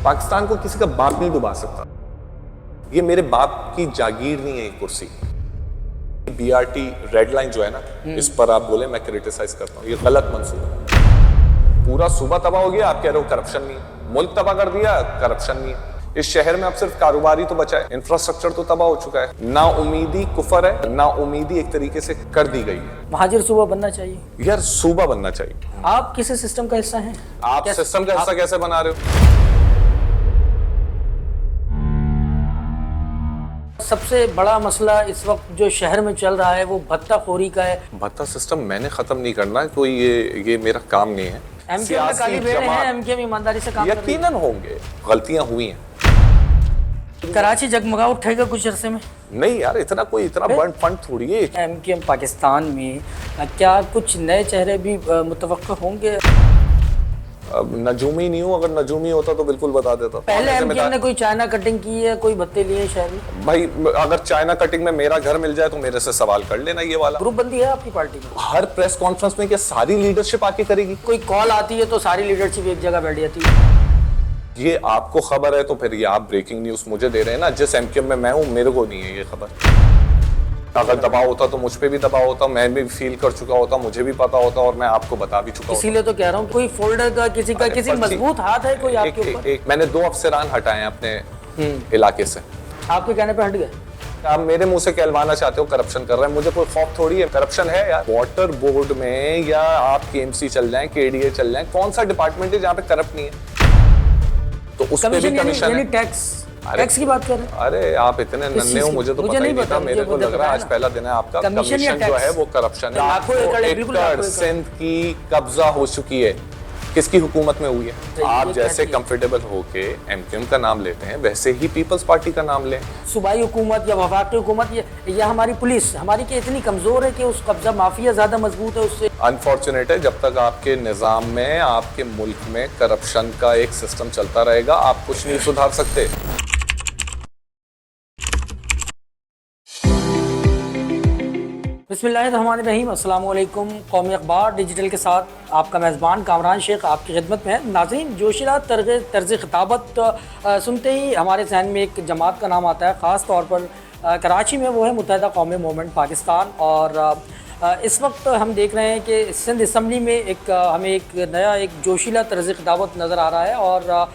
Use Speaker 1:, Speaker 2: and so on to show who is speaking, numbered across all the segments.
Speaker 1: पाकिस्तान को किसी का बाप नहीं डुबा सकता। ये मेरे बाप की जागीर नहीं है ये कुर्सी। बीआरटी रेड लाइन जो है ना, इस पर आप बोले मैं क्रिटिसाइज करता हूँ, ये गलत मंसूबा। पूरा सूबा तबाह हो गया, आप कह रहे हो करप्शन नहीं है। मुल्क तबाह कर दिया, करप्शन नहीं है। इस शहर में अब सिर्फ कारोबारी तो बचा है, इंफ्रास्ट्रक्चर तो तबाह हो चुका है। ना उम्मीदी कुफर है, ना उम्मीदी एक तरीके से कर दी गई है।
Speaker 2: महाजिर सूबा बनना चाहिए
Speaker 1: यार, सूबा बनना चाहिए।
Speaker 2: आप किसी सिस्टम का हिस्सा हैं?
Speaker 1: आप सिस्टम का हिस्सा कैसे बना रहे हो?
Speaker 2: सबसे बड़ा मसला इस वक्त जो शहर में चल रहा है वो भत्ताखोरी का है।
Speaker 1: भत्ता सिस्टम मैंने खत्म नहीं करना, कोई ये मेरा काम नहीं है।
Speaker 2: एमकेएम में काली बेड़े हैं, एमकेएम ईमानदारी से काम कर रही है।
Speaker 1: यकीनन होंगे, गलतियां हुई हैं।
Speaker 2: कराची जगमगा उठेगा कुछ अरसे में?
Speaker 1: नहीं यार, इतना बड़ा फंड थोड़ी है।
Speaker 2: एमकेएम पाकिस्तान में क्या कुछ नए चेहरे भी मुतवक्किल होंगे?
Speaker 1: अब नजूमी नहीं हूँ, अगर नजूमी होता तो बिल्कुल बता देता।
Speaker 2: पहले एमकेएम ने कोई चाइना कटिंग की है, कोई भत्ते लिए शहर में?
Speaker 1: भाई, अगर चाइना कटिंग में मेरा घर मिल जाए तो मेरे से सवाल कर लेना। ये वाला
Speaker 2: ग्रुप बंदी है आपकी पार्टी में?
Speaker 1: हर प्रेस कॉन्फ्रेंस में क्या सारी लीडरशिप आके करेगी?
Speaker 2: कोई कॉल आती है तो सारी लीडरशिप एक जगह बैठ जाती है।
Speaker 1: ये आपको खबर है तो फिर ये आप ब्रेकिंग न्यूज मुझे दे रहे हैं ना। जिस एमकेएम में मैं हूँ मेरे को नहीं है ये खबर। अगर दबाव होता तो मुझ पे भी दबाव होता, मैं भी फील कर चुका होता, मुझे भी पता होता और मैं आपको बता भी चुका होता।
Speaker 2: इसीलिए तो कह रहा हूँ, कोई फोल्डर का किसी मजबूत हाथ है कोई आपके ऊपर?
Speaker 1: मैंने 2 अफसरान हटाए हैं अपने इलाके से।
Speaker 2: आपके कहने पे हट गए?
Speaker 1: आप मेरे मुंह से कहलवाना चाहते हो करप्शन कर रहे हैं, मुझे कोई खौफ थोड़ी है। करप्शन है यार, वाटर बोर्ड में या आप केएमसी चल जाएं, केडीए चल जाएं, कौन सा डिपार्टमेंट है जहाँ पे करप्ट नहीं है? तो उस पे भी कमीशन है।
Speaker 2: टैक्स की बात कर रहे हैं?
Speaker 1: अरे आप इतने नन्हे हो, मुझे तो पता ही नहीं था। मेरे को लग रहा है आज पहला दिन है आपका। कमीशन जो है वो करप्शन है। सिंध की कब्जा हो चुकी है, किसकी हुकूमत में हुई है? आप जैसे कंफर्टेबल होके एमकेएम का नाम लेते हैं, वैसे ही पीपल्स पार्टी का नाम लें।
Speaker 2: सूबाई हुकूमत या वफाकी हुकूमत या हमारी पुलिस हमारी की इतनी कमजोर है कि उस कब्जा माफिया ज्यादा मजबूत है उससे।
Speaker 1: अनफॉर्चुनेट है, जब तक आपके निजाम में, आपके मुल्क में करप्शन का एक सिस्टम चलता रहेगा, आप कुछ नहीं सुधार सकते।
Speaker 2: बिस्मिल्लाहिर्रहमानिर्रहीम। अस्सलाम वालेकुम। कौमी अखबार डिजिटल के साथ आपका मेज़बान कामरान शेख आपकी खिदमत में है। नाज़रीन, जोशीला तर्ज़ ख़िताबत सुनते ही हमारे जहन में एक जमात का नाम आता है। ख़ास तौर पर कराची में वो है मुत्तहिदा कौमी मूवमेंट पाकिस्तान। और इस वक्त हम देख रहे हैं कि सिंध असम्बली में हमें एक नया जोशीला तर्ज़ ख़िताबत नज़र आ रहा है। और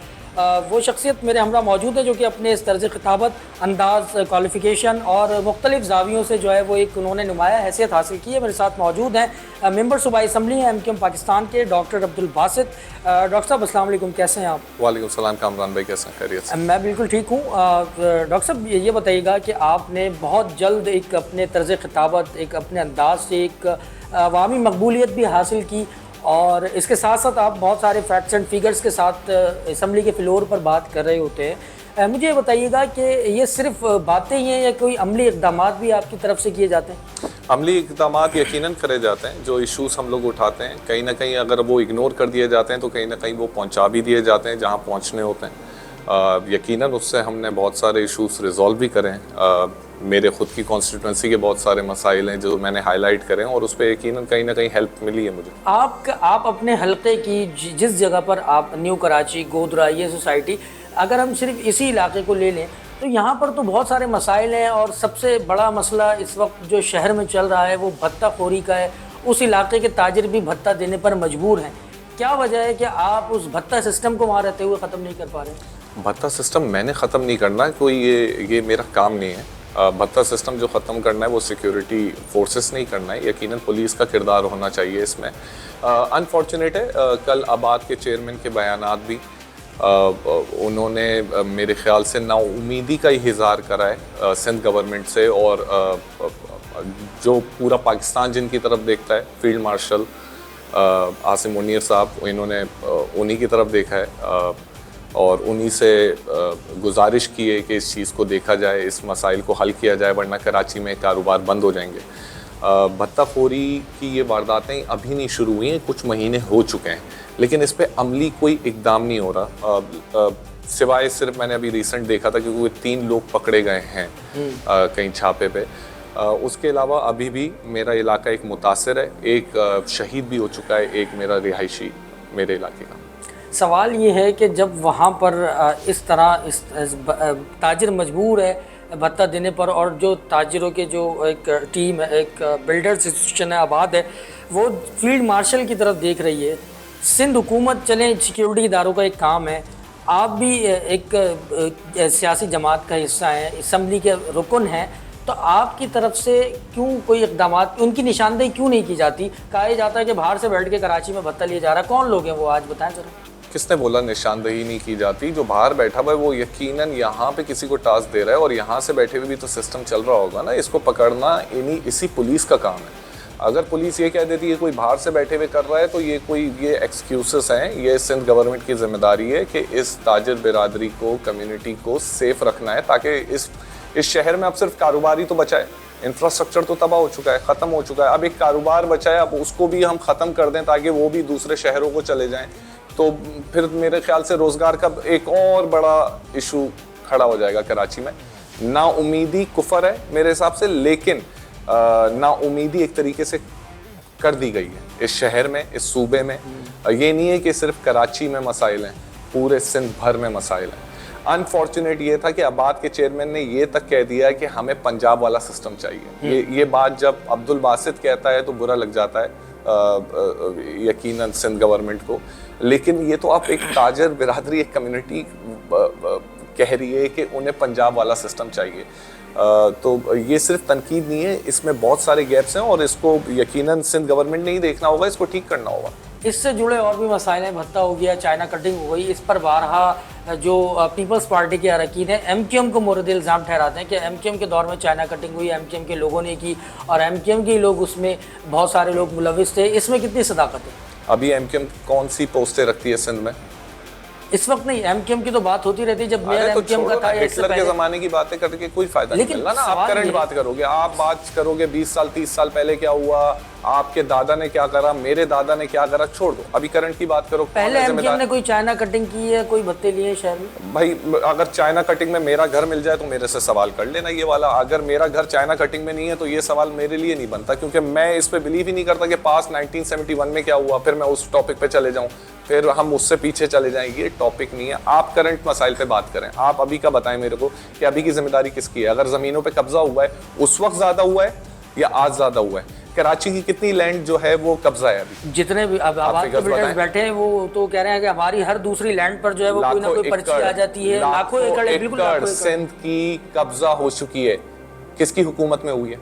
Speaker 2: वो शख्सियत मेरे हमरा मौजूद है जो कि अपने इस तर्ज़ ख़िताबत, अंदाज़, क्वालिफ़िकेशन और मुख्तलिफ़ ज़ावियों से जो है वो उन्होंने नुमाया हैसियत हासिल की है। मेरे साथ मौजूद हैं मेंबर सूबाई असम्बली हैं एमकेएम पाकिस्तान के डॉक्टर अब्दुल बासित। डॉक्टर साहब अस्सलाम वालेकुम, कैसे हैं आप?
Speaker 1: वालेकुम सलाम कामरान भाई, कैसे हैं? खैरियत से?
Speaker 2: मैं बिल्कुल ठीक हूँ। डॉक्टर साहब, ये बताइएगा कि आपने बहुत जल्द एक अपने तर्ज़ ख़िताबत, एक अपने अंदाज से एक अवामी मकबूलियत भी हासिल की, और इसके साथ साथ आप बहुत सारे फैक्ट्स एंड फिगर्स के साथ असम्बली के फ्लोर पर बात कर रहे होते हैं। मुझे ये बताइएगा कि ये सिर्फ बातें ही हैं या कोई अमली इक़दामात भी आपकी तरफ से किए जाते हैं?
Speaker 1: अमली इक़दामात यकीनन करे जाते हैं। जो इश्यूज़ हम लोग उठाते हैं, कहीं ना कहीं अगर वो इग्नोर कर दिए जाते हैं तो कहीं ना कहीं वो पहुंचा भी दिए जाते हैं जहां पहुंचने होते हैं। यकीनन उससे हमने बहुत सारे इश्यूज़ रिजॉल्व भी करे हैं। मेरे ख़ुद की कॉन्स्टिट्यूंसी के बहुत सारे मसाइल हैं जो मैंने हाईलाइट करे हैं और उस पर यकीनन कहीं ना कहीं हेल्प मिली है मुझे।
Speaker 2: आप अपने हल्के की जिस जगह पर आप, न्यू कराची, गोधरा, ये सोसाइटी, अगर हम सिर्फ इसी इलाके को ले लें तो यहाँ पर तो बहुत सारे मसाइल हैं। और सबसे बड़ा मसला इस वक्त जो शहर में चल रहा है वो भत्ताखोरी का है। उस इलाके के ताजिर भी भत्ता देने पर मजबूर हैं। क्या वजह है कि आप उस भत्ता सिस्टम को वहाँ रहते हुए ख़त्म नहीं कर पा रहे?
Speaker 1: भत्ता सिस्टम मैंने ख़त्म नहीं करना, कोई ये मेरा काम नहीं है। भत्ता सिस्टम जो ख़त्म करना है वो सिक्योरिटी फोर्सेस नहीं करना है, यकीनन पुलिस का किरदार होना चाहिए इसमें। अनफॉर्चुनेट है, कल आबाद के चेयरमैन के बयानात भी उन्होंने मेरे ख़्याल से नाउमीदी का इज़हार करा है सिंध गवर्नमेंट से। और जो पूरा पाकिस्तान जिनकी तरफ देखता है, फील्ड मार्शल आसिम मुनीर साहब, इन्होंने उन्हीं की तरफ देखा है और उन्हीं से गुजारिश की है कि इस चीज़ को देखा जाए, इस मसाइल को हल किया जाए, वरना कराची में कारोबार बंद हो जाएंगे। भत्ताखोरी की ये वारदातें अभी नहीं शुरू हुई हैं, कुछ महीने हो चुके हैं, लेकिन इस पर अमली कोई इकदाम नहीं हो रहा। सिवाय सिर्फ मैंने अभी रिसेंट देखा था कि वो 3 लोग पकड़े गए हैं कहीं छापे पे। उसके अलावा अभी भी मेरा इलाका एक मुतासिर है, एक शहीद भी हो चुका है, एक मेरा रिहायशी मेरे इलाके का।
Speaker 2: सवाल ये है कि जब वहाँ पर इस तरह ताजिर मजबूर है भत्ता देने पर, और जो ताजिरों के जो एक टीम है, एक बिल्डर्स एसोसिएशन है आबाद है, वो फील्ड मार्शल की तरफ देख रही है। सिंध हुकूमत चले सिक्योरिटी इदारों का एक काम है, आप भी एक सियासी जमात का हिस्सा हैं, असम्बली के रुकन हैं, तो आपकी तरफ से क्यों कोई इकदाम, उनकी निशानदेही क्यों नहीं की जाती? कहा जाता है कि बाहर से बैठ के कराची में भत्ता लिया जा रहा है, कौन लोग हैं वो, आज बताएं ज़रा।
Speaker 1: किसने बोला निशानदेही नहीं की जाती? जो बाहर बैठा हुआ है वो यकीनन यहाँ पे किसी को टास्क दे रहा है, और यहाँ से बैठे हुए भी तो सिस्टम चल रहा होगा ना। इसको पकड़ना इसी पुलिस का काम है। अगर पुलिस ये कह देती है कोई बाहर से बैठे हुए कर रहा है, तो ये एक्सक्यूजेस हैं। ये सिंध गवर्नमेंट की जिम्मेदारी है कि इस ताजिर बिरादरी को, कम्युनिटी को सेफ रखना है, ताकि इस शहर में अब सिर्फ कारोबार ही तो बचा है। इंफ्रास्ट्रक्चर तो तबाह हो चुका है, ख़त्म हो चुका है। अब एक कारोबार बचा है, अब उसको भी हम ख़त्म कर दें ताकि वो भी दूसरे शहरों को चले जाएं, तो फिर मेरे ख्याल से रोज़गार का एक और बड़ा इशू खड़ा हो जाएगा कराची में। नाउमीदी कुफर है मेरे हिसाब से, लेकिन नाउमीदी एक तरीके से कर दी गई है इस शहर में, इस सूबे में। ये नहीं है कि सिर्फ कराची में मसाइल हैं, पूरे सिंध भर में मसाइल हैं। अनफॉर्चुनेट ये था कि आबाद के चेयरमैन ने ये तक कह दिया कि हमें पंजाब वाला सिस्टम चाहिए। ये बात जब अब्दुल बासित कहता है तो बुरा लग जाता है यकीनन सिंध गवर्नमेंट को, लेकिन ये तो आप एक ताजर बिरादरी, एक कम्युनिटी कह रही है कि उन्हें पंजाब वाला सिस्टम चाहिए। तो ये सिर्फ तनकीद नहीं है, इसमें बहुत सारे गैप्स हैं और इसको यकीनन सिंध गवर्नमेंट ने ही देखना होगा, इसको ठीक करना होगा।
Speaker 2: इससे जुड़े और भी मसाइल हैं, भत्ता हो गया, चाइना कटिंग हो गई, इस पर बारहा जो पीपल्स पार्टी के अरकान हैं एमक्यूएम को मोरद इल्ज़ाम ठहराते हैं कि एमक्यूएम के दौर में चाइना कटिंग हुई, एमक्यूएम के लोगों ने की और एमक्यूएम के लोग उसमें बहुत सारे लोग मुलविस थे। इसमें कितनी सदाकत है?
Speaker 1: अभी एमक्यूएम कौन सी पोस्टें रखती है सिंध में?
Speaker 2: इस वक्त नहीं, एमक्यूएम की तो बात होती रहती है, जब मेयर एमक्यूएम का था,
Speaker 1: हिटलर के ज़माने की बातें करके कोई फायदा नहीं मिलना ना। आप करंट बात करोगे, आप बात करोगे 20 साल 30 साल पहले क्या हुआ, आपके दादा ने क्या करा, मेरे दादा ने क्या करा, छोड़ दो, अभी करंट की बात करो।
Speaker 2: पहले एमक्यूएम ने कोई चाइना कटिंग की है, कोई भत्ते लिए शहर में?
Speaker 1: भाई अगर चाइना कटिंग में मेरा घर मिल जाए तो मेरे से सवाल कर लेना ये वाला। अगर मेरा घर चाइना कटिंग में नहीं है तो ये सवाल मेरे लिए नहीं बनता, क्योंकि मैं इस पे बिलीव ही नहीं करता कि पास 1971 में क्या हुआ, फिर मैं उस टॉपिक पे चले जाऊं, फिर हम उससे पीछे चले जाएंगे। ये टॉपिक नहीं है। आप करंट मसाइल पे बात करें। आप अभी का बताएं मेरे को कि अभी की जिम्मेदारी किसकी है? अगर जमीनों पे कब्जा हुआ है उस वक्त ज्यादा हुआ है या आज ज्यादा हुआ है? कराची की कितनी लैंड जो है वो कब्जा है अभी?
Speaker 2: जितने भी अब आबाद के बिल्डर्स बैठे हैं वो तो कह रहे हैं कि हमारी हर दूसरी लैंड पर जो है वो कोई ना कोई पर्ची आ जाती है। लाखों एकड़, बिल्कुल
Speaker 1: सिंध की कब्जा हो चुकी है। किसकी हुकूमत में हुई है?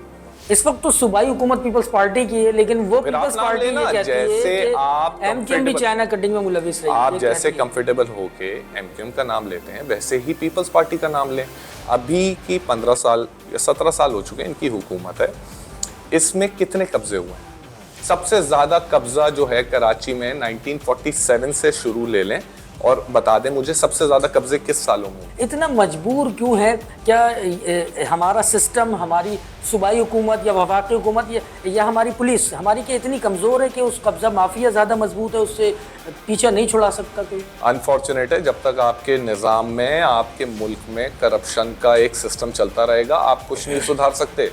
Speaker 2: इस वक्त तो सूबाई हुकूमत पीपल्स पार्टी की है, लेकिन वो पीपल्स पार्टी ये कहती है कि
Speaker 1: आप
Speaker 2: एमक्यूएम भी चाइना कटिंग में मुलविस रही है।
Speaker 1: आप जैसे कंफर्टेबल होके एमक्यूएम का नाम लेते हैं, वैसे ही पीपल्स पार्टी का नाम लें। अभी की 15 साल या 17 साल हो चुके हैं इनकी हुकूमत है, इसमें कितने कब्जे हुए हैं? सबसे ज्यादा कब्जा जो है कराची में 1947 से शुरू ले लें और बता दें मुझे सबसे ज्यादा कब्जे किस सालों में?
Speaker 2: इतना मजबूर क्यों है? क्या हमारा सिस्टम, हमारी सूबाई हुकूमत या वफाकी हुकूमत या हमारी पुलिस हमारी क्या इतनी कमज़ोर है कि उस कब्जा माफिया ज़्यादा मजबूत है, उससे पीछा नहीं छुड़ा सकता कोई?
Speaker 1: अनफॉर्चुनेट है, जब तक आपके निज़ाम में, आपके मुल्क में करप्शन का एक सिस्टम चलता रहेगा, आप कुछ नहीं सुधार सकते।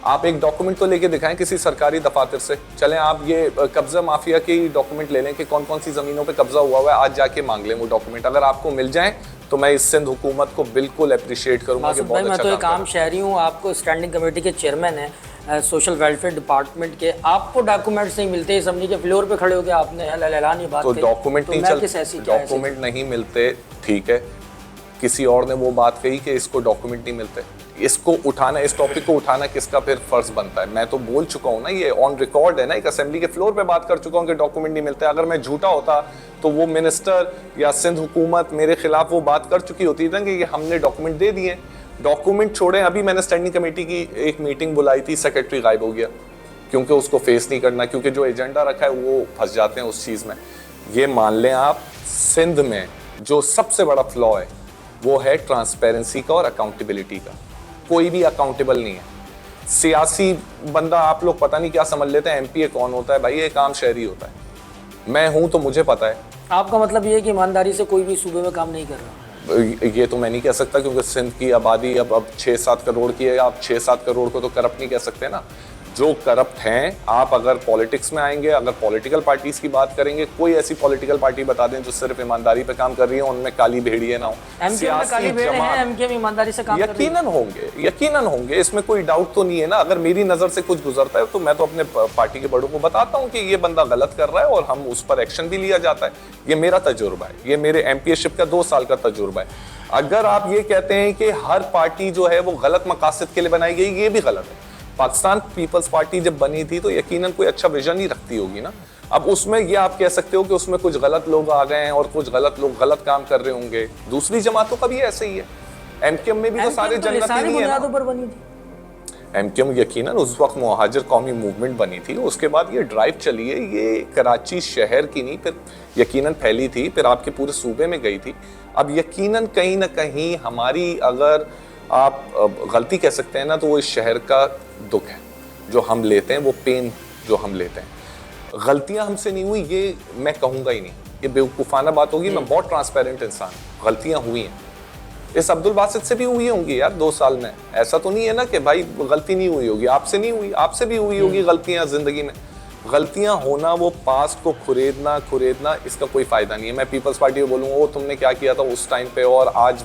Speaker 1: आप एक डॉक्यूमेंट तो लेके दिखाएं किसी सरकारी दफातर से। चलें आप ये कब्जा माफिया के डॉक्यूमेंट ले लें कि कौन कौन सी ज़मीनों पे कब्जा हुआ है, आज जाके मांग लें वो डॉक्यूमेंट। अगर आपको मिल जाएं तो मैं इस सिंध हुकूमत को बिल्कुल अप्रिशिएट करूंगा कि बहुत अच्छा
Speaker 2: मैं तो एक आम शहरी हूँ, आपको स्टैंडिंग कमेटी के चेयरमैन है सोशल वेलफेयर डिपार्टमेंट के, आपको डॉक्यूमेंट्स नहीं मिलते, असम्बली के फ्लोर पे खड़े हो गए आपने ऐलान ये बात
Speaker 1: तो डॉक्यूमेंट नहीं चलते, डॉक्यूमेंट नहीं मिलते, ठीक है। किसी और ने वो बात कही कि इसको डॉक्यूमेंट नहीं मिलते, इसको उठाना, इस टॉपिक को उठाना किसका फिर फर्ज बनता है? मैं तो बोल चुका हूँ ना, ये ऑन रिकॉर्ड है ना, एक असेंबली के फ्लोर पे बात कर चुका हूँ कि डॉक्यूमेंट नहीं मिलते। अगर मैं झूठा होता तो वो मिनिस्टर या सिंध हुकूमत मेरे खिलाफ वो बात कर चुकी होती ना कि हमने डॉक्यूमेंट दे दिए। डॉक्यूमेंट छोड़े, अभी मैंने स्टैंडिंग कमेटी की एक मीटिंग बुलाई थी, सेक्रेटरी गायब हो गया क्योंकि उसको फेस नहीं करना, क्योंकि जो एजेंडा रखा है वो फंस जाते हैं उस चीज़ में। ये मान लें आप, सिंध में जो सबसे बड़ा फ्लॉ है वो है ट्रांसपेरेंसी का और अकाउंटेबिलिटी का। कोई भी अकाउंटेबल नहीं है। सियासी बंदा, आप लोग पता नहीं क्या समझ लेते हैं एमपीए कौन होता है? भाई एक आम शहरी होता है। मैं हूं तो मुझे पता है।
Speaker 2: आपका मतलब ये है कि ईमानदारी से कोई भी सूबे में काम नहीं कर रहा?
Speaker 1: ये तो मैं नहीं कह सकता, क्योंकि सिंध की आबादी अब 6-7 करोड़ की है। आप 6-7 करोड़ को तो करप्ट नहीं कह सकते ना। जो करप्ट हैं, आप अगर पॉलिटिक्स में आएंगे, अगर पॉलिटिकल पार्टीज की बात करेंगे, कोई ऐसी पॉलिटिकल पार्टी बता दें जो सिर्फ ईमानदारी पे काम कर रही है, उनमें काली भेड़िए ना हो।
Speaker 2: एमकेएम में काली भेड़िए हैं, एमकेएम ईमानदारी से काम कर रही है।
Speaker 1: यकीनन होंगे, इसमें कोई डाउट तो नहीं है ना। अगर मेरी नजर से कुछ गुजरता है तो मैं तो अपने पार्टी के बड़ों को बताता हूँ कि ये बंदा गलत कर रहा है और हम उस पर एक्शन भी लिया जाता है। ये मेरा तजुर्बा है, ये मेरे एमपीएशिप का 2 साल का तजुर्बा है। अगर आप ये कहते हैं कि हर पार्टी जो है वो गलत मकासद के लिए बनाई गई, ये भी गलत है। पाकिस्तान पीपल्स पार्टी जब बनी थी तो यकीनन कोई अच्छा विजन ही रखती होगी ना। अब उसमें ये आप कह सकते हो कि उसमें कुछ गलत लोग आ गए हैं और कुछ गलत लोग गलत काम कर रहे होंगे। दूसरी जमातों का भी ऐसे ही है। एमकेएम में भी तो सारे जन्नत ही नहीं है ना।
Speaker 2: पर बनी थी
Speaker 1: एमकेएम यकीनन उस वक्त मुहाजिर कौमी मूवमेंट बनी थी, उसके बाद ये ड्राइव चली है। ये कराची शहर की नहीं, फिर यकीनन फैली थी, फिर आपके पूरे सूबे में गई थी। अब यकीनन कहीं ना कहीं हमारी, अगर आप गलती कह सकते हैं ना, तो वो इस शहर का दुख है जो हम लेते हैं, वो पेन जो हम लेते हैं। गलतियां हमसे नहीं हुई ये मैं कहूँगा ही नहीं, ये बेवकूफ़ाना बात होगी। मैं बहुत ट्रांसपेरेंट इंसान, गलतियां हुई हैं। इस अब्दुल बासित से भी हुई होंगी यार 2 साल में। ऐसा तो नहीं है ना कि भाई गलती नहीं हुई होगी, आपसे नहीं हुई, आपसे भी हुई होगी गलतियां ज़िंदगी में। गलतियां होना, वो पास्ट को खुरेदना इसका कोई फ़ायदा नहीं है। मैं पीपल्स पार्टी को बोलूँगा वो तुमने क्या किया था उस टाइम पे, और आज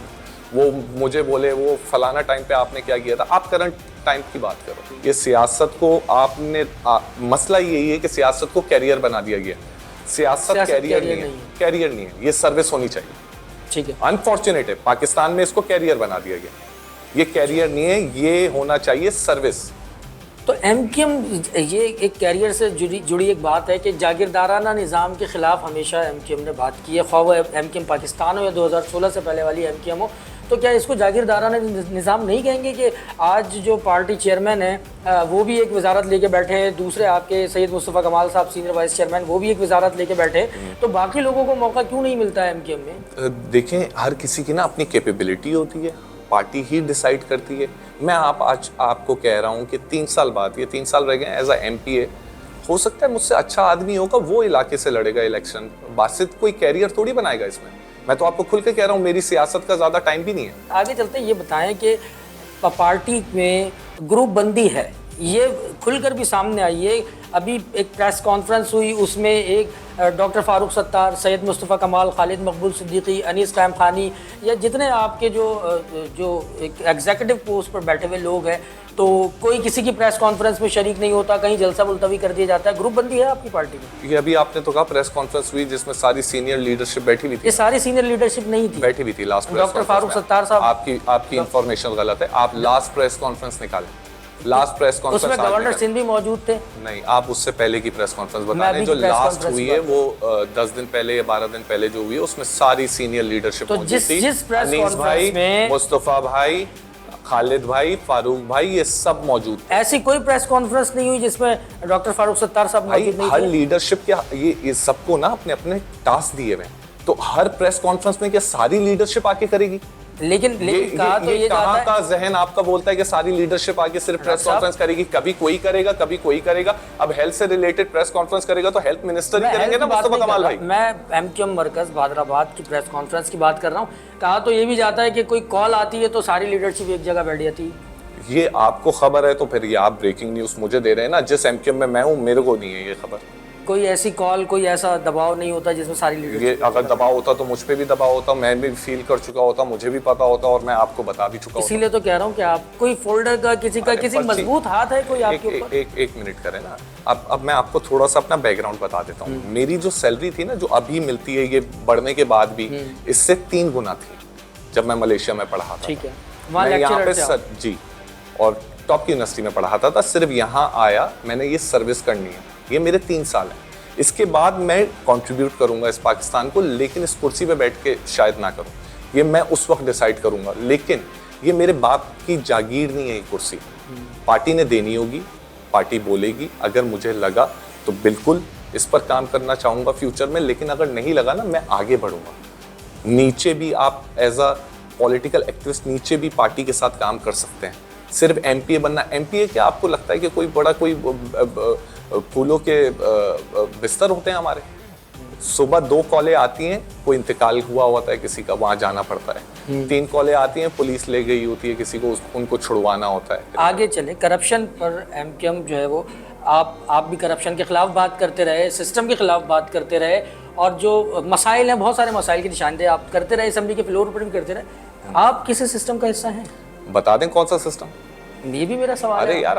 Speaker 1: वो मुझे बोले वो फलाना टाइम पे आपने क्या किया था। आप करंट टाइम की बात करो। ये सियासत को आपने मसला यही है कि सियासत को कैरियर बना दिया गया। सियासत कैरियर नहीं है, कैरियर नहीं है, ये सर्विस होनी चाहिए।
Speaker 2: ठीक है,
Speaker 1: अनफॉर्चुनेट है पाकिस्तान में इसको कैरियर बना दिया गया। ये कैरियर नहीं है, ये होना चाहिए सर्विस।
Speaker 2: तो एमकेएम, ये एक कैरियर से जुड़ी एक बात है कि जागीरदाराना निज़ाम के ख़िलाफ़ हमेशा एमकेएम ने बात की है, ख्वाह वो एमकेएम पाकिस्तान हो या 2016 से पहले वाली एमकेएम हो। तो क्या इसको जागीरदाराना निज़ाम नहीं कहेंगे कि आज जो पार्टी चेयरमैन है वो भी एक वजारत लेके बैठे हैं, दूसरे आपके सैयद मुस्तफ़ा कमाल साहब सीनियर वाइस चेयरमैन वो भी एक वजारत लेके बैठे हैं, तो बाकी लोगों को मौका क्यों नहीं मिलता है एमकेएम में?
Speaker 1: देखें, हर किसी की ना अपनी कैपेबिलिटी होती है, पार्टी ही डिसाइड करती है। मैं आज आपको कह रहा हूँ कि 3 साल बाद, ये 3 साल रह गए एज अ एमपीए, हो सकता है मुझसे अच्छा आदमी होगा, वो इलाके से लड़ेगा इलेक्शन। बासित कोई कैरियर थोड़ी बनाएगा इसमें। मैं तो आपको खुल के कह रहा हूँ, मेरी सियासत का ज़्यादा टाइम भी नहीं है।
Speaker 2: आगे चलते ये बताएं कि पार्टी में ग्रुप बंदी है, ये खुलकर भी सामने आई है। अभी एक प्रेस कॉन्फ्रेंस हुई, उसमें एक डॉक्टर फारूक सत्तार, सैयद मुस्तफ़ा कमाल, खालिद मकबूल सिद्दीकी, अनीस कायम खानी, या जितने आपके जो एक एग्जीक्यूटिव पोस्ट पर बैठे हुए लोग हैं, तो कोई किसी की प्रेस कॉन्फ्रेंस में शरीक नहीं होता, कहीं जलसा मुलतवी कर दिया जाता है। ग्रुप बंदी है आपकी पार्टी में?
Speaker 1: ये अभी आपने तो कहा प्रेस कॉन्फ्रेंस हुई जिसमें सारी सीनियर लीडरशिप बैठी हुई थी।
Speaker 2: ये सारी सीनियर लीडरशिप नहीं थी,
Speaker 1: बैठी हुई थी लास्ट।
Speaker 2: डॉक्टर फारूक सत्तार साहब,
Speaker 1: आपकी इंफॉर्मेशन गलत है। आप लास्ट प्रेस कॉन्फ्रेंस निकालें, लास्ट प्रेस कॉन्फ्रेंस
Speaker 2: उसमें गवर्नर सिंध भी मौजूद थे।
Speaker 1: नहीं, आप उससे पहले की प्रेस कॉन्फ्रेंस बता रहे हैं। जो लास्ट हुई है वो 10 दिन पहले या 12 दिन पहले जो हुई है, उसमें सारी सीनियर लीडरशिप मौजूद थी।
Speaker 2: जिस प्रेस
Speaker 1: अनीस भाई, मुस्तफा भाई, खालिद भाई, फारूक भाई, ये सब मौजूद थे।
Speaker 2: ऐसी कोई प्रेस कॉन्फ्रेंस नहीं हुई जिसमें डॉक्टर फारूक सत्तार साहब मौजूद नहीं थे।
Speaker 1: हर लीडरशिप के ये सबको ना अपने अपने टास्क दिए हुए, तो हर प्रेस कॉन्फ्रेंस में क्या सारी लीडरशिप आके करेगी?
Speaker 2: लेकिन कहा तो ये
Speaker 1: कहाँ का जहन आपका बोलता है कि सारी लीडरशिप आके सिर्फ प्रेस कॉन्फ्रेंस करेगी? कभी कोई करेगा, कभी कोई करेगा। अब हेल्थ से रिलेटेड प्रेस कॉन्फ्रेंस करेगा तो हेल्थ मिनिस्टर ही करेंगे ना, मुस्तफा कमाल भाई।
Speaker 2: मैं एमकेएम मरकज भादराबाद की प्रेस कॉन्फ्रेंस की बात कर रहा हूँ। कहा तो ये भी जाता है कि कोई कॉल आती है तो सारी लीडरशिप एक जगह बैठ जाती है।
Speaker 1: ये आपको खबर है तो फिर ये आप ब्रेकिंग न्यूज मुझे दे रहे हैं ना। जिस एमकेएम में मैं हूँ मेरे को नहीं है ये खबर।
Speaker 2: कोई ऐसी कॉल, कोई ऐसा दबाव नहीं होता जिसमें सारी लीडरशिप?
Speaker 1: ये अगर दबाव होता तो मुझ पे भी दबाव होता, मैं भी फील कर चुका होता, मुझे भी पता होता और मैं आपको बता भी चुका होता।
Speaker 2: इसीलिए तो कह रहा हूँ कि आप कोई फोल्डर का किसी मजबूत हाथ है कोई आपके ऊपर?
Speaker 1: एक मिनट करें ना। अब मैं आपको थोड़ा सा अपना बैकग्राउंड बता देता हूँ। मेरी जो सैलरी थी ना, जो अभी मिलती है, ये बढ़ने के बाद भी इससे 3 गुना थी जब मैं मलेशिया में पढ़ा था।
Speaker 2: ठीक है,
Speaker 1: मैं यहाँ पे जी और टॉप की यूनिवर्सिटी में पढ़ा था। सिर्फ यहाँ आया, मैंने ये सर्विस करनी है, ये मेरे 3 साल हैं। इसके बाद मैं कंट्रीब्यूट करूंगा इस पाकिस्तान को, लेकिन इस कुर्सी पे बैठ के शायद ना करूं। ये मैं उस वक्त डिसाइड करूंगा, लेकिन ये मेरे बाप की जागीर नहीं है। ये कुर्सी पार्टी ने देनी होगी, पार्टी बोलेगी। अगर मुझे लगा तो बिल्कुल इस पर काम करना चाहूँगा फ्यूचर में, लेकिन अगर नहीं लगा ना, मैं आगे बढ़ूंगा। नीचे भी आप एज अ पॉलिटिकल एक्टिविस्ट नीचे भी पार्टी के साथ काम कर सकते हैं। सिर्फ एमपीए बनना, एमपीए क्या आपको लगता है कि कोई बड़ा कोई फूलों के बिस्तर होते हैं हमारे? सुबह 2 कॉलें आती हैं, कोई इंतकाल हुआ होता है किसी का, वहां जाना पड़ता है। 3 कॉलें आती हैं, पुलिस ले गई होती है किसी को, उनको छुड़वाना होता है।
Speaker 2: आगे चले, करप्शन पर एमक्यूएम जो है वो आप भी करप्शन के खिलाफ बात करते रहे, सिस्टम के खिलाफ बात करते रहे, और जो मसाइल हैं, बहुत सारे मसाइल की निशानदेही आप करते रहे, असेंबली के फ्लोर पर भी करते रहे। आप किसी सिस्टम का हिस्सा हैं?
Speaker 1: बता दें कौन सा सिस्टम?
Speaker 2: ये भी मेरा सवाल
Speaker 1: अरे
Speaker 2: है।
Speaker 1: यार,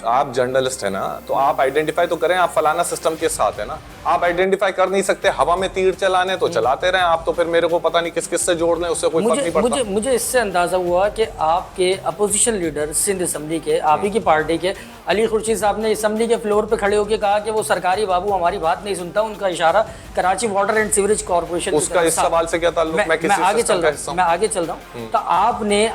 Speaker 1: आप जर्नलिस्ट है ना, तो आप आइडेंटिफाई तो करें, आप फलाना सिस्टम के साथ है ना। आप आइडेंटिफाई कर नहीं सकते, हवा में तीर चलाने तो चलाते रहे आप, तो फिर मेरे को पता नहीं किस किस से जोड़ने, उससे कोई फर्क नहीं पड़ता।
Speaker 2: मुझे इससे अंदाजा हुआ कि आपके अपोजिशन लीडर सिंध असेंबली के, आप ही की पार्टी के अली खुर्शीद साहब ने असेंबली के फ्लोर पे खड़े होकर कहा कि वो सरकारी बाबू हमारी बात नहीं सुनता, उनका इशारा Karachi water and sewerage corporation.
Speaker 1: उसका इस सवाल से क्या ताल्लुक? मैं आगे चल
Speaker 2: रहा हूँ। तो आपने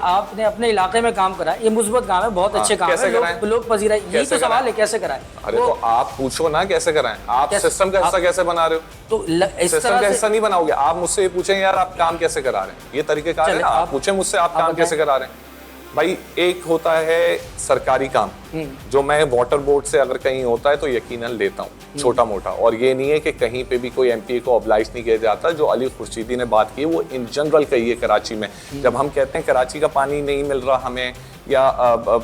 Speaker 2: अपने इलाके में काम करा, ये मुस्बत काम है, बहुत अच्छे काम है, लोग पजीरा, यही तो सवाल है, कैसे कराएं?
Speaker 1: अरे तो आप पूछो ना कैसे कराएं। आप सिस्टम का हिस्सा कैसे बना रहे हो?
Speaker 2: तो इस
Speaker 1: सिस्टम का हिस्सा नहीं बनाओगे। आप मुझसे ये पूछें यार आप काम कैसे करा रहे हैं, ये तरीकेकार है ना। आप पूछें मुझसे आप काम कैसे करा रहे हैं। भाई एक होता है सरकारी काम, जो मैं वाटर बोर्ड से अगर कहीं होता है तो यकीनन लेता हूँ, छोटा मोटा। और ये नहीं है कि कहीं पे भी कोई एमपी को ऑब्लाइज नहीं किया जाता। जो अली खुर्शीदी ने बात की वो इन जनरल कही है कराची में। जब हम कहते हैं कराची का पानी नहीं मिल रहा हमें, या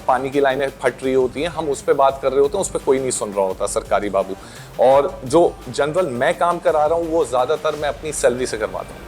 Speaker 1: पानी की लाइनें फट रही होती हैं, हम उस पर बात कर रहे होते हैं, उस पर कोई नहीं सुन रहा होता सरकारी बाबू। और जो जनरल मैं काम करा रहा हूँ वो ज़्यादातर मैं अपनी सैलरी से करवाता हूँ।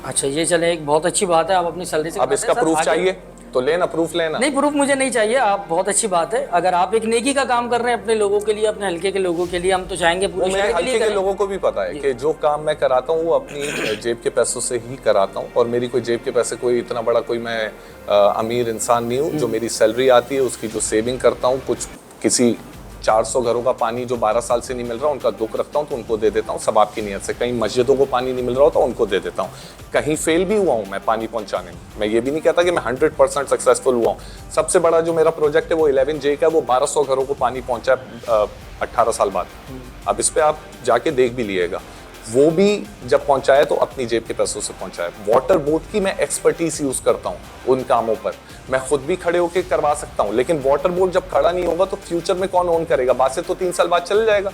Speaker 2: अच्छा, ये चले, एक बहुत अच्छी बात है, आप अपनी सैलरी से।
Speaker 1: अब इसका प्रूफ चाहिए तो लेना, प्रूफ लेना।
Speaker 2: नहीं, प्रूफ मुझे नहीं चाहिए, आप बहुत अच्छी बात है। अगर आप एक नेकी का काम कर रहे हैं अपने लोगों के लिए, अपने हल्के के लोगों के लिए, हम तो चाहेंगे पूरे शहर के लिए
Speaker 1: हल्के के लोगों को भी पता है कि जो काम मैं कराता हूँ वो अपनी जेब के पैसों से ही कराता हूँ। और मेरी कोई जेब के पैसे, कोई इतना बड़ा कोई मैं अमीर इंसान नहीं हूँ। जो मेरी सैलरी आती है उसकी जो सेविंग करता हूँ, कुछ किसी 400 घरों का पानी जो 12 साल से नहीं मिल रहा, उनका दुख रखता हूँ तो उनको दे देता हूँ सबाब की नीयत से। कहीं मस्जिदों को पानी नहीं मिल रहा हो तो उनको दे देता हूँ। कहीं फेल भी हुआ हूँ मैं पानी पहुँचाने में, मैं ये भी नहीं कहता कि मैं 100% सक्सेसफुल हुआ हूँ। सबसे बड़ा जो मेरा प्रोजेक्ट है वो 11J का, वो 1200 घरों को पानी पहुँचा 18 साल बाद। अब इस पर आप जाके देख भी लिएगा, वो भी जब पहुंचाया तो अपनी जेब के पैसों से पहुंचाया। वाटर बोर्ड की मैं एक्सपर्टीज यूज करता हूं उन कामों पर, मैं खुद भी खड़े होकर करवा सकता हूं। लेकिन वाटर बोर्ड जब खड़ा नहीं होगा तो फ्यूचर में कौन ओन करेगा? बात से तो 3 साल बाद चल जाएगा।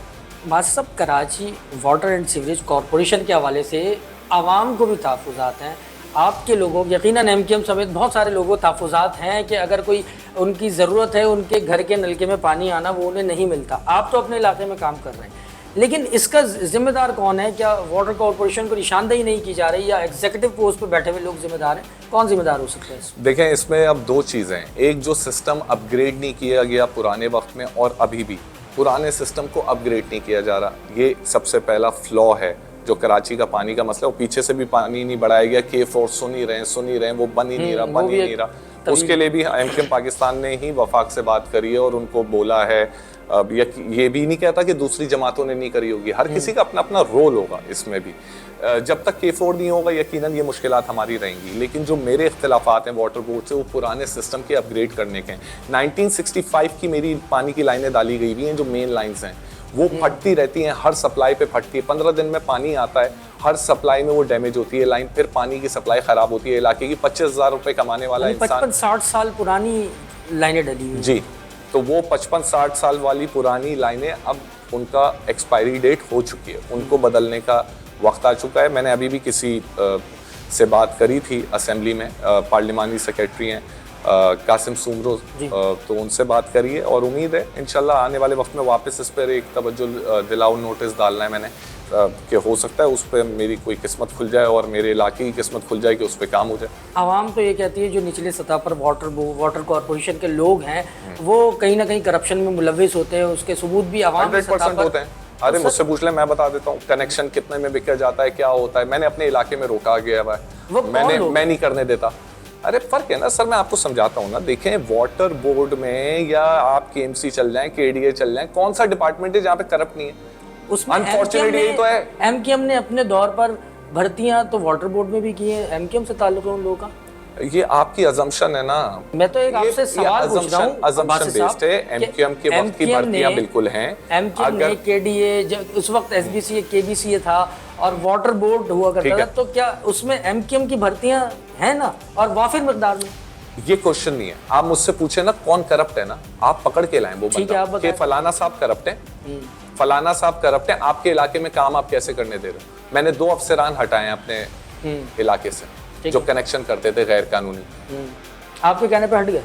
Speaker 2: बात सब Karachi water and sewerage corporation के हवाले से आवाम को भी तहफ़्फ़ुज़ात हैं, आपके लोगों, यकीनन एमक्यूएम समेत बहुत सारे लोगों को तहफ़्फ़ुज़ात हैं कि अगर कोई उनकी ज़रूरत है, उनके घर के नलके में पानी आना, वो उन्हें नहीं मिलता। आप तो अपने इलाके में काम कर रहे हैं, लेकिन इसका जिम्मेदार कौन है? क्या वाटर कॉर्पोरेशन को निशानदेही नहीं की जा रही, या एग्जीक्यूटिव पोस्ट पर बैठे हुए लोग जिम्मेदार हैं? कौन जिम्मेदार हो सकते हैं?
Speaker 1: देखें, इसमें अब 2 चीज़ें हैं। एक, जो सिस्टम अपग्रेड नहीं किया गया पुराने वक्त में, और अभी भी पुराने सिस्टम को अपग्रेड नहीं किया जा रहा, ये सबसे पहला फ्लॉ है। जो कराची का पानी का मसला, वो पीछे से भी पानी नहीं बढ़ाया गया, K4 सुन ही रहे, वो बन ही नहीं रहा। उसके लिए भी एमक्यूएम पाकिस्तान ने ही वफाक से बात करी है और उनको बोला है। अब ये भी नहीं कहता कि दूसरी जमातों ने नहीं करी होगी, हर किसी का अपना अपना रोल होगा इसमें भी। जब तक K4 नहीं होगा यकीनन ये मुश्किलात हमारी रहेंगी। लेकिन जो मेरे इख्तिलाफात हैं वाटर बोर्ड से, वो पुराने सिस्टम के अपग्रेड करने के हैं। 1965 की मेरी पानी की लाइनें डाली गई हुई हैं, जो मेन लाइन्स हैं वो फटती रहती हैं, हर सप्लाई पे फटती है। 15 दिन में पानी आता है, हर सप्लाई में वो डैमेज होती है लाइन, फिर पानी की सप्लाई खराब होती है। इलाके की 25,000 रुपए कमाने वाला इंसान,
Speaker 2: 55-60 साल पुरानी लाइनें डली हुई
Speaker 1: जी, तो वो 55-60 साल वाली पुरानी लाइनें अब उनका एक्सपायरी डेट हो चुकी है, उनको बदलने का वक्त आ चुका है। मैंने अभी भी किसी से बात करी थी असेंबली में, पार्लिमानी सेक्रेटरी हैं कासिम सुमरो, तो उनसे बात करिए और उम्मीद है इंशाल्लाह आने वाले वक्त में वापस इस पर एक तवज्जो दिलाओ नोटिस डालना है मैंने, कि हो सकता है उस पर मेरी कोई किस्मत खुल जाए और मेरे इलाके की किस्मत खुल जाए कि उस पर काम हो जाए।
Speaker 2: आवाम तो ये कहती है जो निचली सतह पर वाटर कॉर्पोरेशन के लोग हैं वो कहीं ना कहीं करप्शन में मुलविस होते हैं, उसके सबूत भी आवाम
Speaker 1: 100% होते हैं। अरे मुझसे पूछ ले, मैं बता देता हूँ कनेक्शन कितने में बिका जाता है, क्या होता है। मैंने अपने इलाके में रोका गया हुआ है, मैं नहीं करने देता। अरे फर्क है ना सर, मैं आपको समझाता हूँ ना। देखें, वाटर बोर्ड में या आप KMC चल जाएं, KDA चल जाएं, कौन सा डिपार्टमेंट है जहाँ पे करप्ट नहीं है?
Speaker 2: उसमें
Speaker 1: अनफॉर्चुनेटली यही तो है।
Speaker 2: एमक्यूएम ने अपने दौर पर भर्तियां तो वाटर बोर्ड में भी की है, एमक्यूएम से ताल्लुक है उन लोगों का?
Speaker 1: ये आपकी अजम्पशन है ना।
Speaker 2: मैं तो एक आपसे सवाल पूछ रहा हूं,
Speaker 1: अजम्पशन बेस्ड है। एमक्यूएम के वक्त की भर्तियां बिल्कुल हैं।
Speaker 2: एमक्यूएम ने KDA, जब उस वक्त SBCA KBCA था और वाटर बोर्ड हुआ करता था, तो क्या उसमें एमक्यूएम की भर्तियां हैं ना, और वाफिर मिकदार में?
Speaker 1: ये क्वेश्चन नहीं है। आप मुझसे पूछे ना कौन करप्ट है ना, आप पकड़ के लाएं वो बंदा कि फलाना साहब करप्ट है, फलाना साहब करप्ट है, आपके इलाके में काम आप कैसे करने दे रहे हो? मैंने 2 अफसरान हटाए हैं अपने इलाके से जो कनेक्शन करते थे गैर कानूनी।
Speaker 2: आपके कहने पे हट गए?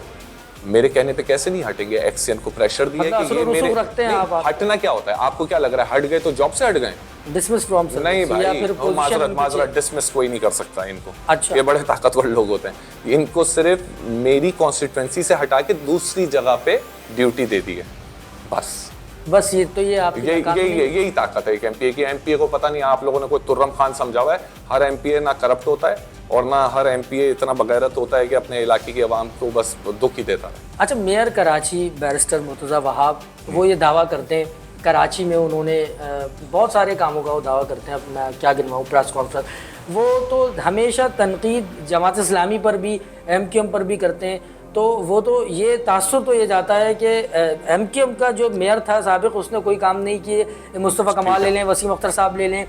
Speaker 1: मेरे कहने पे कैसे नहीं हटेंगे? एक्सीएन को प्रेशर दिया
Speaker 2: मतलब
Speaker 1: कि ये मेरे
Speaker 2: रखते हैं आप।
Speaker 1: हटना क्या होता है? आपको क्या लग रहा है हट गए तो जॉब से हट गए?
Speaker 2: डिसमिस फ्रॉम सर्विस
Speaker 1: नहीं भाई,
Speaker 2: या फिर
Speaker 1: माजरत डिसमिस कोई नहीं कर सकता इनको।
Speaker 2: अच्छा।
Speaker 1: ये बड़े ताकतवर लोग होते हैं। इनको सिर्फ मेरी कॉन्स्टिट्यूएंसी से हटा के दूसरी जगह पे ड्यूटी दे दी है, बस
Speaker 2: ये तो ये आप
Speaker 1: यही ताकत है एक एमपीए की। एमपीए को पता नहीं आप लोगों ने कोई तुर्रम खान समझा हुआ है? हर एमपीए ना करप्ट होता है और ना हर एमपीए इतना बगैरत होता है कि अपने इलाके की आवाम को बस दुख ही देता है।
Speaker 2: अच्छा, मेयर कराची बैरिस्टर मुर्तज़ा वहाब वो ये दावा करते हैं कराची में उन्होंने बहुत सारे कामों का वो दावा करते हैं, अब मैं क्या गिनवाऊँ, प्रेस कॉन्फ्रेंस वो तो हमेशा तनकीद जमात इस्लामी पर भी एमक्यूएम पर भी करते हैं। तो वो तो ये तासुर तो ये जाता है कि एमक्यूएम का जो मेयर था साबिक उसने कोई काम नहीं किए, मुस्तफ़ा कमाल ले लें, वसीम अख्तर साहब ले लें।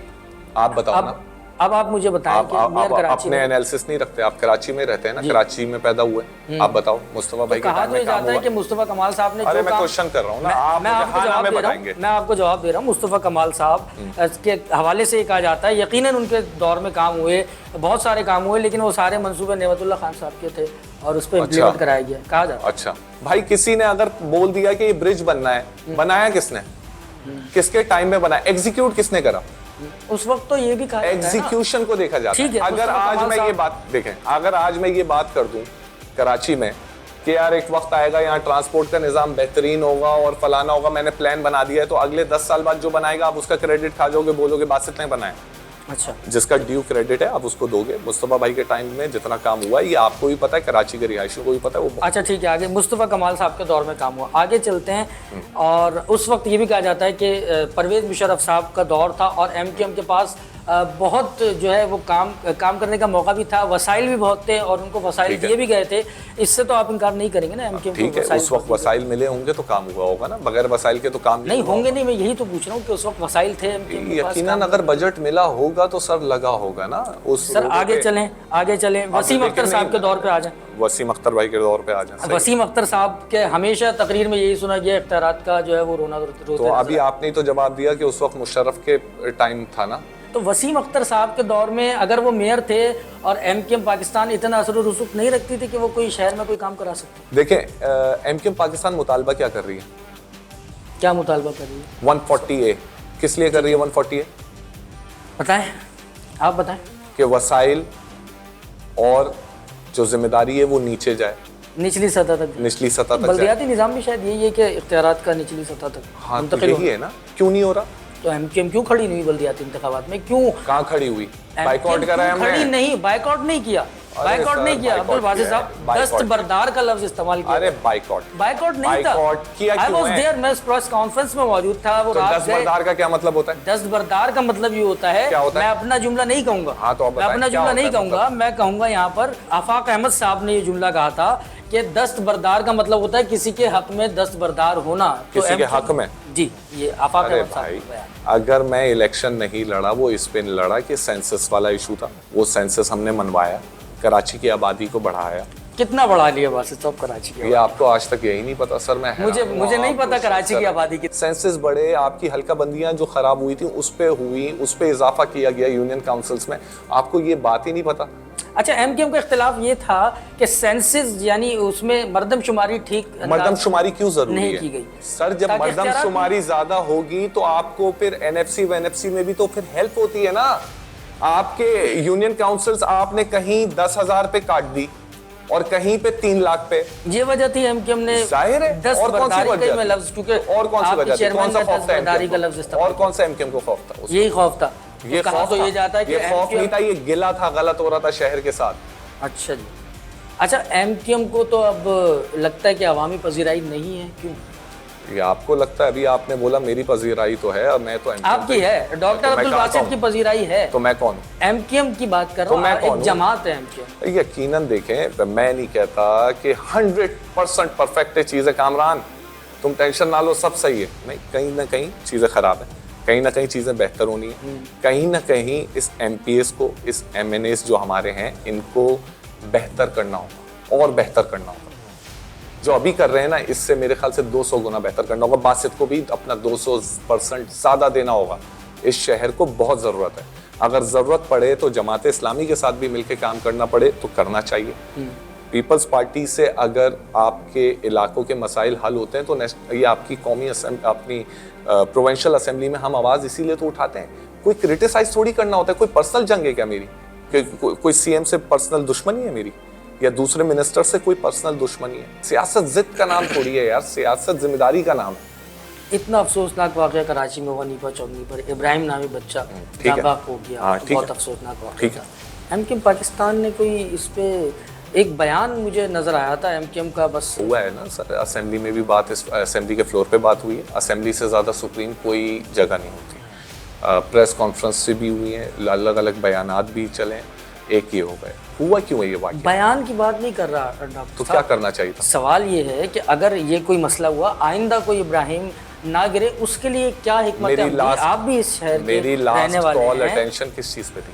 Speaker 1: आप बताओ ना,
Speaker 2: अब आप मुझे बताएं कि मेयर कराची
Speaker 1: अपने एनालिसिस नहीं रखते? आप कराची में रहते हैं ना, कराची में पैदा हुए, आप बताओ मुस्तफा भाई
Speaker 2: कहा तो ये जाता है कि मुस्तफ़ा कमाल साहब ने,
Speaker 1: अरे मैं क्वेश्चन कर रहा हूँ ना,
Speaker 2: मैं आपको जवाब दे रहा हूँ। मुस्तफ़ा कमाल साहब के हवाले से कहा जाता है यकीनन उनके दौर में काम हुए, बहुत सारे काम हुए, लेकिन वो सारे मंसूबे नेमतुल्लाह खान साहब के थे और उस पर इम्प्लीमेंट कराया गया, कहा जाता है।
Speaker 1: अच्छा भाई, किसी ने अगर बोल दिया कि ये ब्रिज बनना है, बनाया किसने? किसके टाइम में बनाया? एग्जीक्यूट किसने करा?
Speaker 2: उस वक्त तो ये भी कहा
Speaker 1: एग्जीक्यूशन को देखा जाता है। अगर आज मैं ये बात देखें, अगर आज मैं ये बात कर दूं कराची में कि यार एक वक्त आएगा यहाँ ट्रांसपोर्ट का निजाम बेहतरीन होगा और फलाना होगा, मैंने प्लान बना दिया है, तो अगले 10 साल बाद जो बनाएगा आप उसका क्रेडिट खा जाओगे, बोलोगे बासित ने बनाया।
Speaker 2: अच्छा,
Speaker 1: जिसका ड्यू क्रेडिट है आप उसको दोगे। मुस्तफा भाई के टाइम में जितना काम हुआ ये आपको भी पता है, कराची के रिहायशियों को भी पता है। वो
Speaker 2: अच्छा ठीक है, आगे मुस्तफ़ा कमाल साहब के दौर में काम हुआ, आगे चलते हैं। और उस वक्त ये भी कहा जाता है कि परवेज़ मुशर्रफ साहब का दौर था और एमक्यूएम के पास बहुत जो है वो काम करने का मौका भी था, वसाइल भी बहुत थे और उनको वसाइल दिए भी गए थे। इससे तो आप इनकार नहीं करेंगे ना एमक्यूएम को?
Speaker 1: ठीक है, उस वक्त वसाइल मिले होंगे तो काम हुआ होगा ना, बगैर वसाइल के तो काम
Speaker 2: नहीं होंगे। नहीं, मैं यही तो पूछ रहा हूँ कि उस वक्त वसाइल थे
Speaker 1: यकीनन, अगर बजट मिला होगा तो सर लगा होगा ना उस।
Speaker 2: सर आगे चलें वसीम अख्तर साहब के दौर पे आ जाएं।
Speaker 1: वसीम अख्तर भाई के दौर पे आ जाएं।
Speaker 2: वसीम अख्तर साहब के हमेशा तकरीर में यही सुना गया इख्तियारात का जो है वो रोना रोते।
Speaker 1: तो अभी आपने तो जवाब दिया कि उस वक्त मुशर्रफ के टाइम था ना।
Speaker 2: तो वसीम अख्तर साहब के दौर में अगर वो मेयर थे और एमक्यूएम पाकिस्तान इतना असर और रुसूख नहीं रखती थी कि वो कोई शहर में कोई काम करा सकते।
Speaker 1: देखें, एमक्यूएम पाकिस्तान मुतालबा क्या कर रही है?
Speaker 2: क्या मुतालबा कर रही है?
Speaker 1: 140A किस लिए कर रही है? 140A
Speaker 2: बताएं, आप बताएं।
Speaker 1: कि वसाइल और जो जिम्मेदारी है वो नीचे जाए,
Speaker 2: निचली सतह तक जाए। बल्दियाती निज़ाम भी शायद यही है कि इख्तियारात का निचली सतह तक।
Speaker 1: हाँ तो यही है ना, क्यों नहीं हो रहा?
Speaker 2: तो एमक्यूएम क्यों खड़ी नहीं हुई बल्दियाती इंतखाबात में? क्यों
Speaker 1: कहाँ खड़ी हुई? बाइकआउट करा है हमने?
Speaker 2: खड़ी नहीं, बाइकआउट नहीं किया, अब्दुल वाजिद साहब दस्तबरदार का लफ्ज इस्तेमाल किया।
Speaker 1: अरे बाइकआउट
Speaker 2: नहीं था,
Speaker 1: किया क्यों है?
Speaker 2: मैं प्रेस कॉन्फ्रेंस में मौजूद था। वो
Speaker 1: दस्तबरदार का क्या मतलब होता है?
Speaker 2: दस्तबरदार का मतलब ये होता है, मैं अपना जुमला नहीं कहूंगा।
Speaker 1: हाँ तो
Speaker 2: मैं अपना जुमला नहीं कहूंगा, मैं कहूंगा यहाँ पर आफाक अहमद साहब ने ये जुमला कहा था कि दस्तबरदार का मतलब होता है किसी के हक में दस्तबरदार होना।
Speaker 1: किसी के हक में?
Speaker 2: जी, ये आफाक अहमद
Speaker 1: भाई, अगर मैं इलेक्शन नहीं लड़ा, वो इस पे नहीं लड़ा कि सेंसस वाला इशू था, वो सेंसस हमने मनवाया, कराची की आबादी को बढ़ाया।
Speaker 2: कितना बढ़ा लिया वासिफ साहब कराची की?
Speaker 1: ये आपको आज तक यही नहीं पता? सर मैं
Speaker 2: मुझे नहीं पता कराची की आबादी की।
Speaker 1: सेंसस बढ़े, आपकी हल्का बंदियां जो खराब हुई थी उस पे हुई, उस पे इजाफा किया गया यूनियन काउंसिल्स में, आपको ये बात ही नहीं पता?
Speaker 2: अच्छा, एमक्यूएम का इख्तिलाफ ये था कि सेंसस यानी उसमें मर्दमशुमारी ठीक
Speaker 1: मर्दमशुमारी क्यों जरूरी
Speaker 2: नहीं
Speaker 1: है?
Speaker 2: की गई
Speaker 1: सर जब मर्दमशुमारी ज्यादा होगी तो आपको फिर एनएफसी वेनएफसी में भी तो फिर हेल्प होती है ना। आपके यूनियन काउंसिल्स आपने कहीं 10,000 पे काट दी और कहीं पे 3 लाख पे।
Speaker 2: ये वजह थी एमक्यूएम ने,
Speaker 1: जाहिर है। और कौन सी वजह
Speaker 2: में लफ्ज, क्योंकि
Speaker 1: और कौन सी वजह थी? कौन सा खौफ था
Speaker 2: एमक्यूएम?
Speaker 1: और कौन सा एमक्यूएम को खौफ था?
Speaker 2: यही खौफ था।
Speaker 1: ये खौफ
Speaker 2: तो ये जाता है कि
Speaker 1: ये खौफ नहीं था, ये गिला था, गलत हो रहा था शहर के साथ।
Speaker 2: अच्छा जी, अच्छा एमक्यूएम को तो अब लगता है कि अवामी पजीराई नहीं है, क्यों?
Speaker 1: ये आपको लगता है? अभी आपने बोला मेरी पजीराई तो है और मैं तो
Speaker 2: आपकी है, डॉक्टर अब्दुल वासिफ की पजीराई है,
Speaker 1: तो मैं कौन?
Speaker 2: एमक्यूएम की बात कर रहा हूँ, एक जमात है एमक्यूएम।
Speaker 1: यकीनन देखें, मैं नहीं कहता कि 100% परफेक्ट है चीजें कामरान, तुम टेंशन ना लो, सब सही है। नहीं, कहीं ना कहीं चीजें खराब है, कहीं ना कहीं चीजें बेहतर होनी है, कहीं ना कहीं इस एमपीएस को, इस एमएनएस जो हमारे हैं, इनको बेहतर करना होगा और बेहतर करना होगा। जो अभी कर रहे हैं ना, इससे मेरे ख्याल से 200 गुना बेहतर करना होगा। बासित को भी अपना 200% ज्यादा देना होगा। इस शहर को बहुत जरूरत है। अगर जरूरत पड़े तो जमात इस्लामी के साथ भी मिलकर काम करना पड़े तो करना चाहिए। पीपल्स पार्टी से अगर आपके इलाकों के मसाइल हल होते हैं तो ये आपकी कौमी अपनी प्रोविंशियल असेंबली में हम आवाज इसीलिए तो उठाते हैं। कोई क्रिटिसाइज थोड़ी करना होता है। कोई पर्सनल जंग है क्या मेरी? कोई सीएम से पर्सनल दुश्मनी है मेरी, या दूसरे मिनिस्टर से कोई पर्सनल दुश्मनी है? सियासत जिद का नाम थोड़ी है यार, सियासत जिम्मेदारी का नाम है।
Speaker 2: इतना अफसोसनाक वाक़या कराची में हुआ नीपा चौधरी पर, इब्राहिम नामी बच्चा नाबाक हो गया। बहुत अफसोसनाक वाक़या। एमकेएम पाकिस्तान ने कोई इस पे एक बयान मुझे नजर आया था एमकेएम का, बस
Speaker 1: हुआ है ना सर, असेंबली में भी बात, इस असेंबली के फ्लोर पे बात हुई है। असेंबली से ज़्यादा सुप्रीम कोई जगह नहीं होती। प्रेस कॉन्फ्रेंस से भी हुई है, अलग अलग बयानात भी चले, एक ही हो गए। हुआ क्यों है ये वाक़या?
Speaker 2: बयान की बात नहीं कर रहा डॉक्टर
Speaker 1: तो क्या करना चाहिए था?
Speaker 2: सवाल ये है कि अगर ये कोई मसला हुआ, आइंदा कोई इब्राहिम ना गिरे, उसके लिए क्या हिकमत है? आप भी इस शहर के रहने वाले हैं।
Speaker 1: कॉल अटेंशन किस चीज़ पे थी?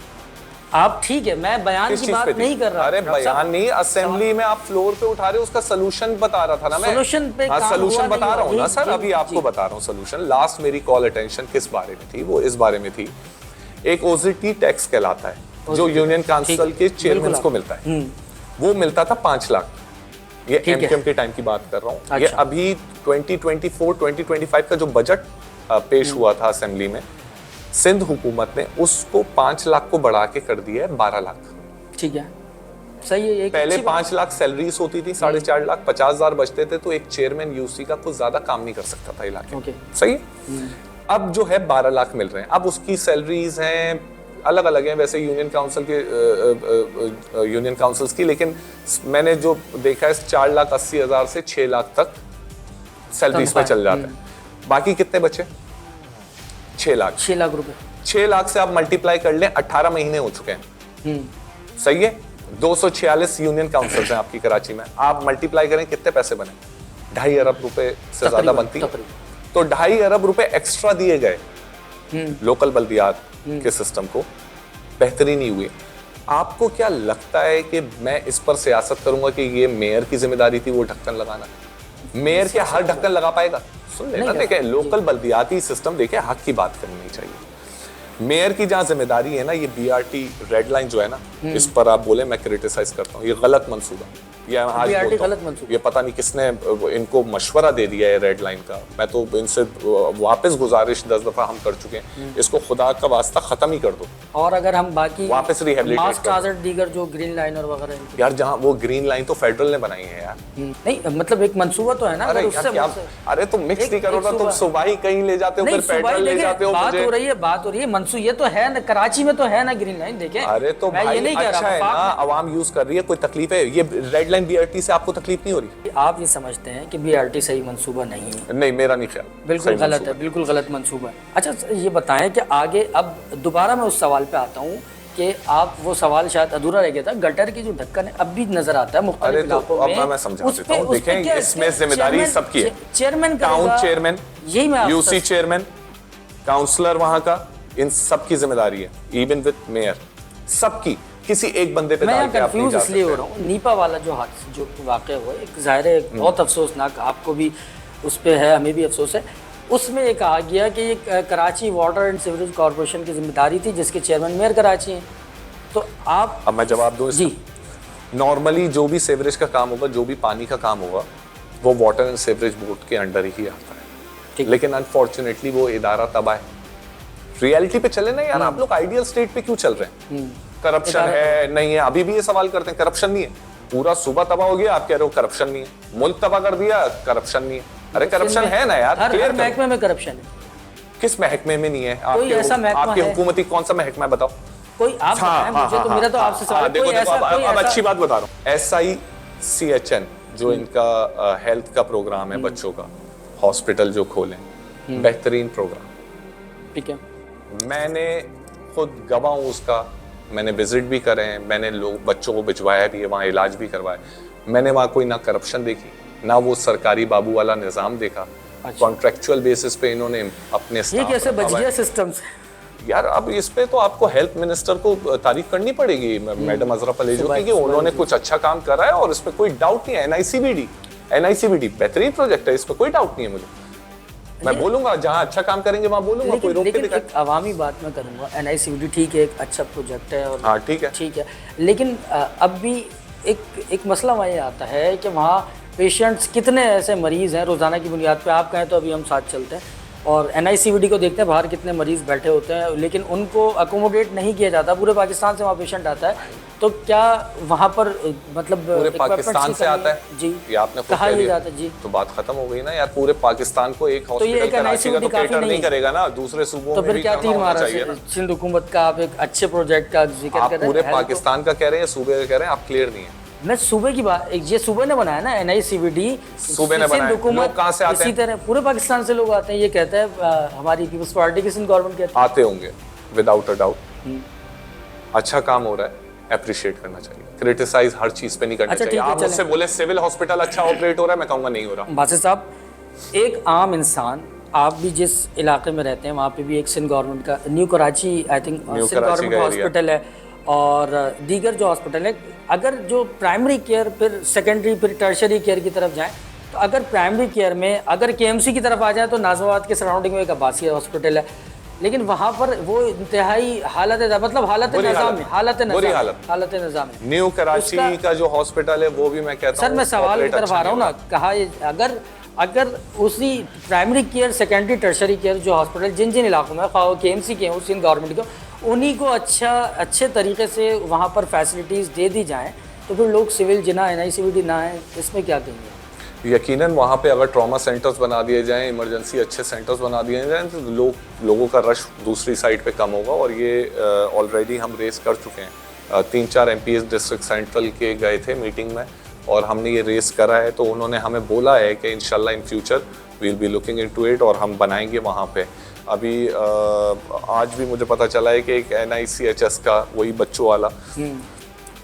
Speaker 2: आप ठीक है, मैं बयान की बात नहीं कर रहा।
Speaker 1: अरे बयान नहीं, असेंबली में आप फ्लोर पे उठा रहे हो, उसका सोल्यूशन बता रहा था ना मैं।
Speaker 2: सोल्यूशन पे
Speaker 1: सोल्यूशन बता रहा हूँ ना सर, अभी आपको बता रहा हूँ सोल्यूशन। लास्ट मेरी कॉल अटेंशन किस बारे में थी? वो इस बारे में थी, एक ओजीटी टैक्स कहलाता है जो यूनियन काउंसिल के चेयरमैन को मिलता है। वो मिलता था 5 लाख। ये एमकेएम के टाइम की बात कर रहा हूँ। ये अभी 2024-2025 का जो बजट पेश हुआ था असेंबली में, सिंध हुकूमत ने उसको 5 लाख को बढ़ा के कर दिया है 12 लाख।
Speaker 2: ठीक है, सही है। एक
Speaker 1: पहले 5 लाख सैलरीज होती थी, 4.5 लाख, 50,000 बचते थे, तो एक चेयरमैन यूसी का कुछ ज्यादा काम नहीं कर सकता था इलाके में। सही है। अब जो है 12 लाख मिल रहे हैं। अब उसकी सैलरीज हैं अलग अलग हैं वैसे यूनियन काउंसिल्स की, लेकिन मैंने जो देखा है 4,80,000 से 6 लाख तक सैलरीज में चल जाता है। बाकी कितने बचे? 6 लाख।
Speaker 2: 6 लाख रुपए।
Speaker 1: 6 लाख से आप मल्टीप्लाई कर लें, 18 महीने हो चुके हैं। सही है। 246 यूनियन काउंसिल्स हैं आपकी कराची में। आप मल्टीप्लाई करें, कितने पैसे बने? 2.5 अरब रुपए से ज्यादा बनती। तो 2.5 अरब रुपए एक्स्ट्रा दिए गए लोकल बल्दियात के सिस्टम को, बेहतरी नहीं हुई। आपको क्या लगता है कि मैं इस पर सियासत करूंगा कि ये मेयर की जिम्मेदारी थी वो ढक्कन लगाना? मेयर क्या हर ढक्कन लगा पाएगा? सुन लेना, देखें लोकल बल्दियाती सिस्टम, देखें हक की बात करनी चाहिए। मेयर की जहाँ जिम्मेदारी है ना, ये बीआरटी रेड लाइन जो है ना, इस पर आप बोले मैं क्रिटिसाइज करता हूँ, ये गलत मंसूबा। या आज
Speaker 2: गलत मंसूबा,
Speaker 1: ये पता नहीं किसने इनको मशवरा दे दिया है रेड लाइन का। मैं तो इनसे वापस गुजारिश 10 दफा हम कर चुके हैं, इसको खुदा का वास्ता खत्म ही कर दो।
Speaker 2: और अगर हम बाकी
Speaker 1: वापस रिहेबिलिटेट
Speaker 2: दीगर जो ग्रीन लाइन और वगैरह,
Speaker 1: यार जहाँ वो ग्रीन लाइन तो फेडरल ने बनाई है यार।
Speaker 2: नहीं मतलब एक मंसूबा तो है ना।
Speaker 1: अरे तुम मिक्स नहीं करो ना, तुम सूबाई कहीं ले जाते हो, फिर फेडरल ले जाते हो।
Speaker 2: बात हो रही है मंसूबा, ये तो है ना, कराची में तो है ना ग्रीन लाइन। देखें,
Speaker 1: अरे तो भाई अच्छा है ना, आवाम यूज कर रही है, कोई तकलीफ है? ये रेड लाइन बीआरटी से आपको तकलीफ नहीं हो रही?
Speaker 2: आप ये समझते हैं कि बीआरटी सही मंसूबा नहीं है?
Speaker 1: नहीं, मेरा नहीं ख्याल,
Speaker 2: बिल्कुल गलत है, बिल्कुल गलत मंसूबा है। अच्छा ये बताएं कि आगे, अब दोबारा मैं उस सवाल पे आता हूँ कि आप, वो सवाल शायद अधूरा रह गया था, गटर की जो ढक्कन है अब भी नजर आता है मुख्तलिफ इलाकों में।
Speaker 1: मैं समझा देता हूं, देखें इसमें जिम्मेदारी सबकी है।
Speaker 2: चेयरमैन,
Speaker 1: टाउन चेयरमैन,
Speaker 2: यही मैं
Speaker 1: यूसी चेयरमैन, काउंसलर वहां का, इन सबकी जिम्मेदारी है, इवन विद मेयर, सबकी। किसी एक बंदे पे
Speaker 2: मैं कंफ्यूज इसलिए हो रहा हूँ, नीपा वाला जो हादसा, जो वाक़या हुआ, एक ज़ाहिर है बहुत अफसोसनाक, आपको भी उस पर है, हमें भी अफसोस है। उसमें ये कहा गया कि ये Karachi water and sewerage corporation की जिम्मेदारी थी, जिसके चेयरमैन मेयर कराची हैं। तो आप,
Speaker 1: अब मैं जवाब दूं जी। नॉर्मली जो भी सीवरेज का काम होगा, जो भी पानी का काम होगा, वो वाटर एंड सीवरेज बोर्ड के अंडर ही आता है। लेकिन अनफॉर्चुनेटली वो इदारा तबाह है। रियलिटी पे चले ना यार, आप लोग आइडियल स्टेट पे क्यों चल रहे हैं? करप्शन है, नहीं है, अभी भी ये सवाल करते हैं करप्शन नहीं है। पूरा सूबा तबाह हो गया, आप कह रहे हो करप्शन नहीं है। मुल्क तबाह कर दिया, करप्शन नहीं है। अरे करप्शन है ना यार,
Speaker 2: हर महकमे में करप्शन है।
Speaker 1: किस महकमे में नहीं है? आपके हुकूमती कौन सा महकमा है बताओ?
Speaker 2: कोई आप बताएं मुझे, तो मेरा तो आपसे सवाल है।
Speaker 1: देखो अब अच्छी बात बता रहा हूँ। SICHN जो इनका हेल्थ का प्रोग्राम है बच्चों का, हॉस्पिटल जो खोले, बेहतरीन प्रोग्राम।
Speaker 2: ठीक है,
Speaker 1: मैंने खुद गवाह हूँ उसका, मैंने विजिट भी करे हैं, मैंने लोग बच्चों को भिजवाया भी है, वहाँ इलाज भी करवाया। मैंने वहाँ कोई ना करप्शन देखी, ना वो सरकारी बाबू वाला निज़ाम देखा। कॉन्ट्रेक्चुअल बेसिस पे इन्होंने अपने
Speaker 2: ये कैसे बच गया सिस्टम से?
Speaker 1: यार अब इस पे तो आपको हेल्थ मिनिस्टर को तारीफ करनी पड़ेगी, मैडम अजरा पलेजो, क्योंकि उन्होंने कुछ अच्छा काम करा है और इस पे कोई डाउट नहीं है। NICBD NICVD बेहतरीन प्रोजेक्ट है, इसमें कोई डाउट नहीं है मुझे। मैं बोलूंगा जहां अच्छा काम करेंगे वहां बोलूंगा, कोई रोक के
Speaker 2: लेकिन
Speaker 1: दिखाए।
Speaker 2: एक अवामी बात मैं करूँगा, NICVD ठीक है, एक अच्छा प्रोजेक्ट है और
Speaker 1: हाँ ठीक है,
Speaker 2: ठीक है, लेकिन अब भी एक मसला वहाँ ये आता है कि वहाँ पेशेंट्स कितने ऐसे मरीज़ हैं रोज़ाना की बुनियाद पे, आप कहें तो अभी हम साथ चलते हैं और NICVD को देखते हैं बाहर कितने मरीज़ बैठे होते हैं, लेकिन उनको अकोमोडेट नहीं किया जाता। पूरे पाकिस्तान से वहाँ पेशेंट आता है, तो क्या वहाँ पर मतलब
Speaker 1: पूरे पाकिस्तान से आता है
Speaker 2: जी,
Speaker 1: ये आपने खुद
Speaker 2: कहा
Speaker 1: कह
Speaker 2: ही
Speaker 1: दिया,
Speaker 2: जाता है जी,
Speaker 1: तो बात खत्म हो गई ना यार। पूरे पाकिस्तान को एक
Speaker 2: ये
Speaker 1: हॉस्पिटल
Speaker 2: एक
Speaker 1: कराची का तो
Speaker 2: NICVD काफी
Speaker 1: कैटर नहीं
Speaker 2: नहीं
Speaker 1: करेगा ना, दूसरे सूबों
Speaker 2: तो
Speaker 1: में
Speaker 2: फिर
Speaker 1: भी
Speaker 2: क्या
Speaker 1: करना
Speaker 2: तीर
Speaker 1: होना
Speaker 2: मारा
Speaker 1: चाहिए ना।
Speaker 2: सिंध हुकूमत का, आप एक अच्छे प्रोजेक्ट का जिक्र
Speaker 1: आप
Speaker 2: कर रहे
Speaker 1: पूरे
Speaker 2: हैं,
Speaker 1: पाकिस्तान का कह रहे हैं, सूबे का कह रहे हैं, आप क्लियर नहीं है।
Speaker 2: मैं सूबे की बात, ये सूबे ने बनाया ना NICVD,
Speaker 1: सूबे ने बनाया, लोग कहाँ से आते
Speaker 2: इसी
Speaker 1: हैं?
Speaker 2: तरह पूरे पाकिस्तान से लोग आते हैं, ये कहता है हमारी पीपल्स पार्टी की सिंध गवर्नमेंट कहती
Speaker 1: आते होंगे विदाउट अ डाउट। अच्छा काम हो रहा है, अप्रिशिएट करना चाहिए, क्रिटिसाइज हर चीज पे नहीं करना
Speaker 2: अच्छा,
Speaker 1: चाहिए।
Speaker 2: ठीक है,
Speaker 1: आप मुझसे बोले सिविल हॉस्पिटल अच्छा ऑपरेट हो रहा है, मैं कहूंगा नहीं हो रहा।
Speaker 2: है। बासित साहब, एक आम इंसान, आप भी जिस इलाके में रहते हैं वहाँ पे भी एक सिंध गवर्नमेंट का new Karachi, I think Sindh
Speaker 1: Karachi
Speaker 2: government
Speaker 1: का
Speaker 2: हॉस्पिटल है और दीगर जो हॉस्पिटल है, अगर जो प्राइमरी केयर फिर सेकेंडरी फिर टर्शरी केयर की तरफ जाएं, तो अगर प्राइमरी केयर में अगर KMC की तरफ आ जाए तो नाजमाबाद के सराउंडिंग में एक अब्बासी हॉस्पिटल है, लेकिन वहाँ पर वो इंतहाई हालत मतलब हालत निज़ाम है, हालत निज़ाम है।
Speaker 1: न्यू कराची का जो हॉस्पिटल है वो भी मैं कहता हूँ
Speaker 2: सर, मैं सवाल की तरफ आ रहा हूँ ना, कहा अगर उसी primary care secondary tertiary care जो हॉस्पिटल जिन जिन इलाकों में खाओ KMC के हैं सिंध गवर्नमेंट के, उन्हीं को अच्छे तरीके से वहाँ पर फैसिलिटीज़ दे दी जाएँ, तो फिर लोग सिविल जिना NICVD ना है, इसमें क्या कहेंगे?
Speaker 1: यकीनन वहाँ पे अगर ट्रॉमा सेंटर्स बना दिए जाएं, इमरजेंसी अच्छे सेंटर्स बना दिए जाएं, तो लोगों का रश दूसरी साइड पे कम होगा। और ये ऑलरेडी हम रेस कर चुके हैं। 3-4 MPs डिस्ट्रिक्ट सेंट्रल के गए थे मीटिंग में और हमने ये रेस करा है, तो उन्होंने हमें बोला है कि इंशाल्लाह in future we will be looking into it और हम बनाएंगे वहाँ पे। अभी आज भी मुझे पता चला है कि एक NICHS का वही बच्चों वाला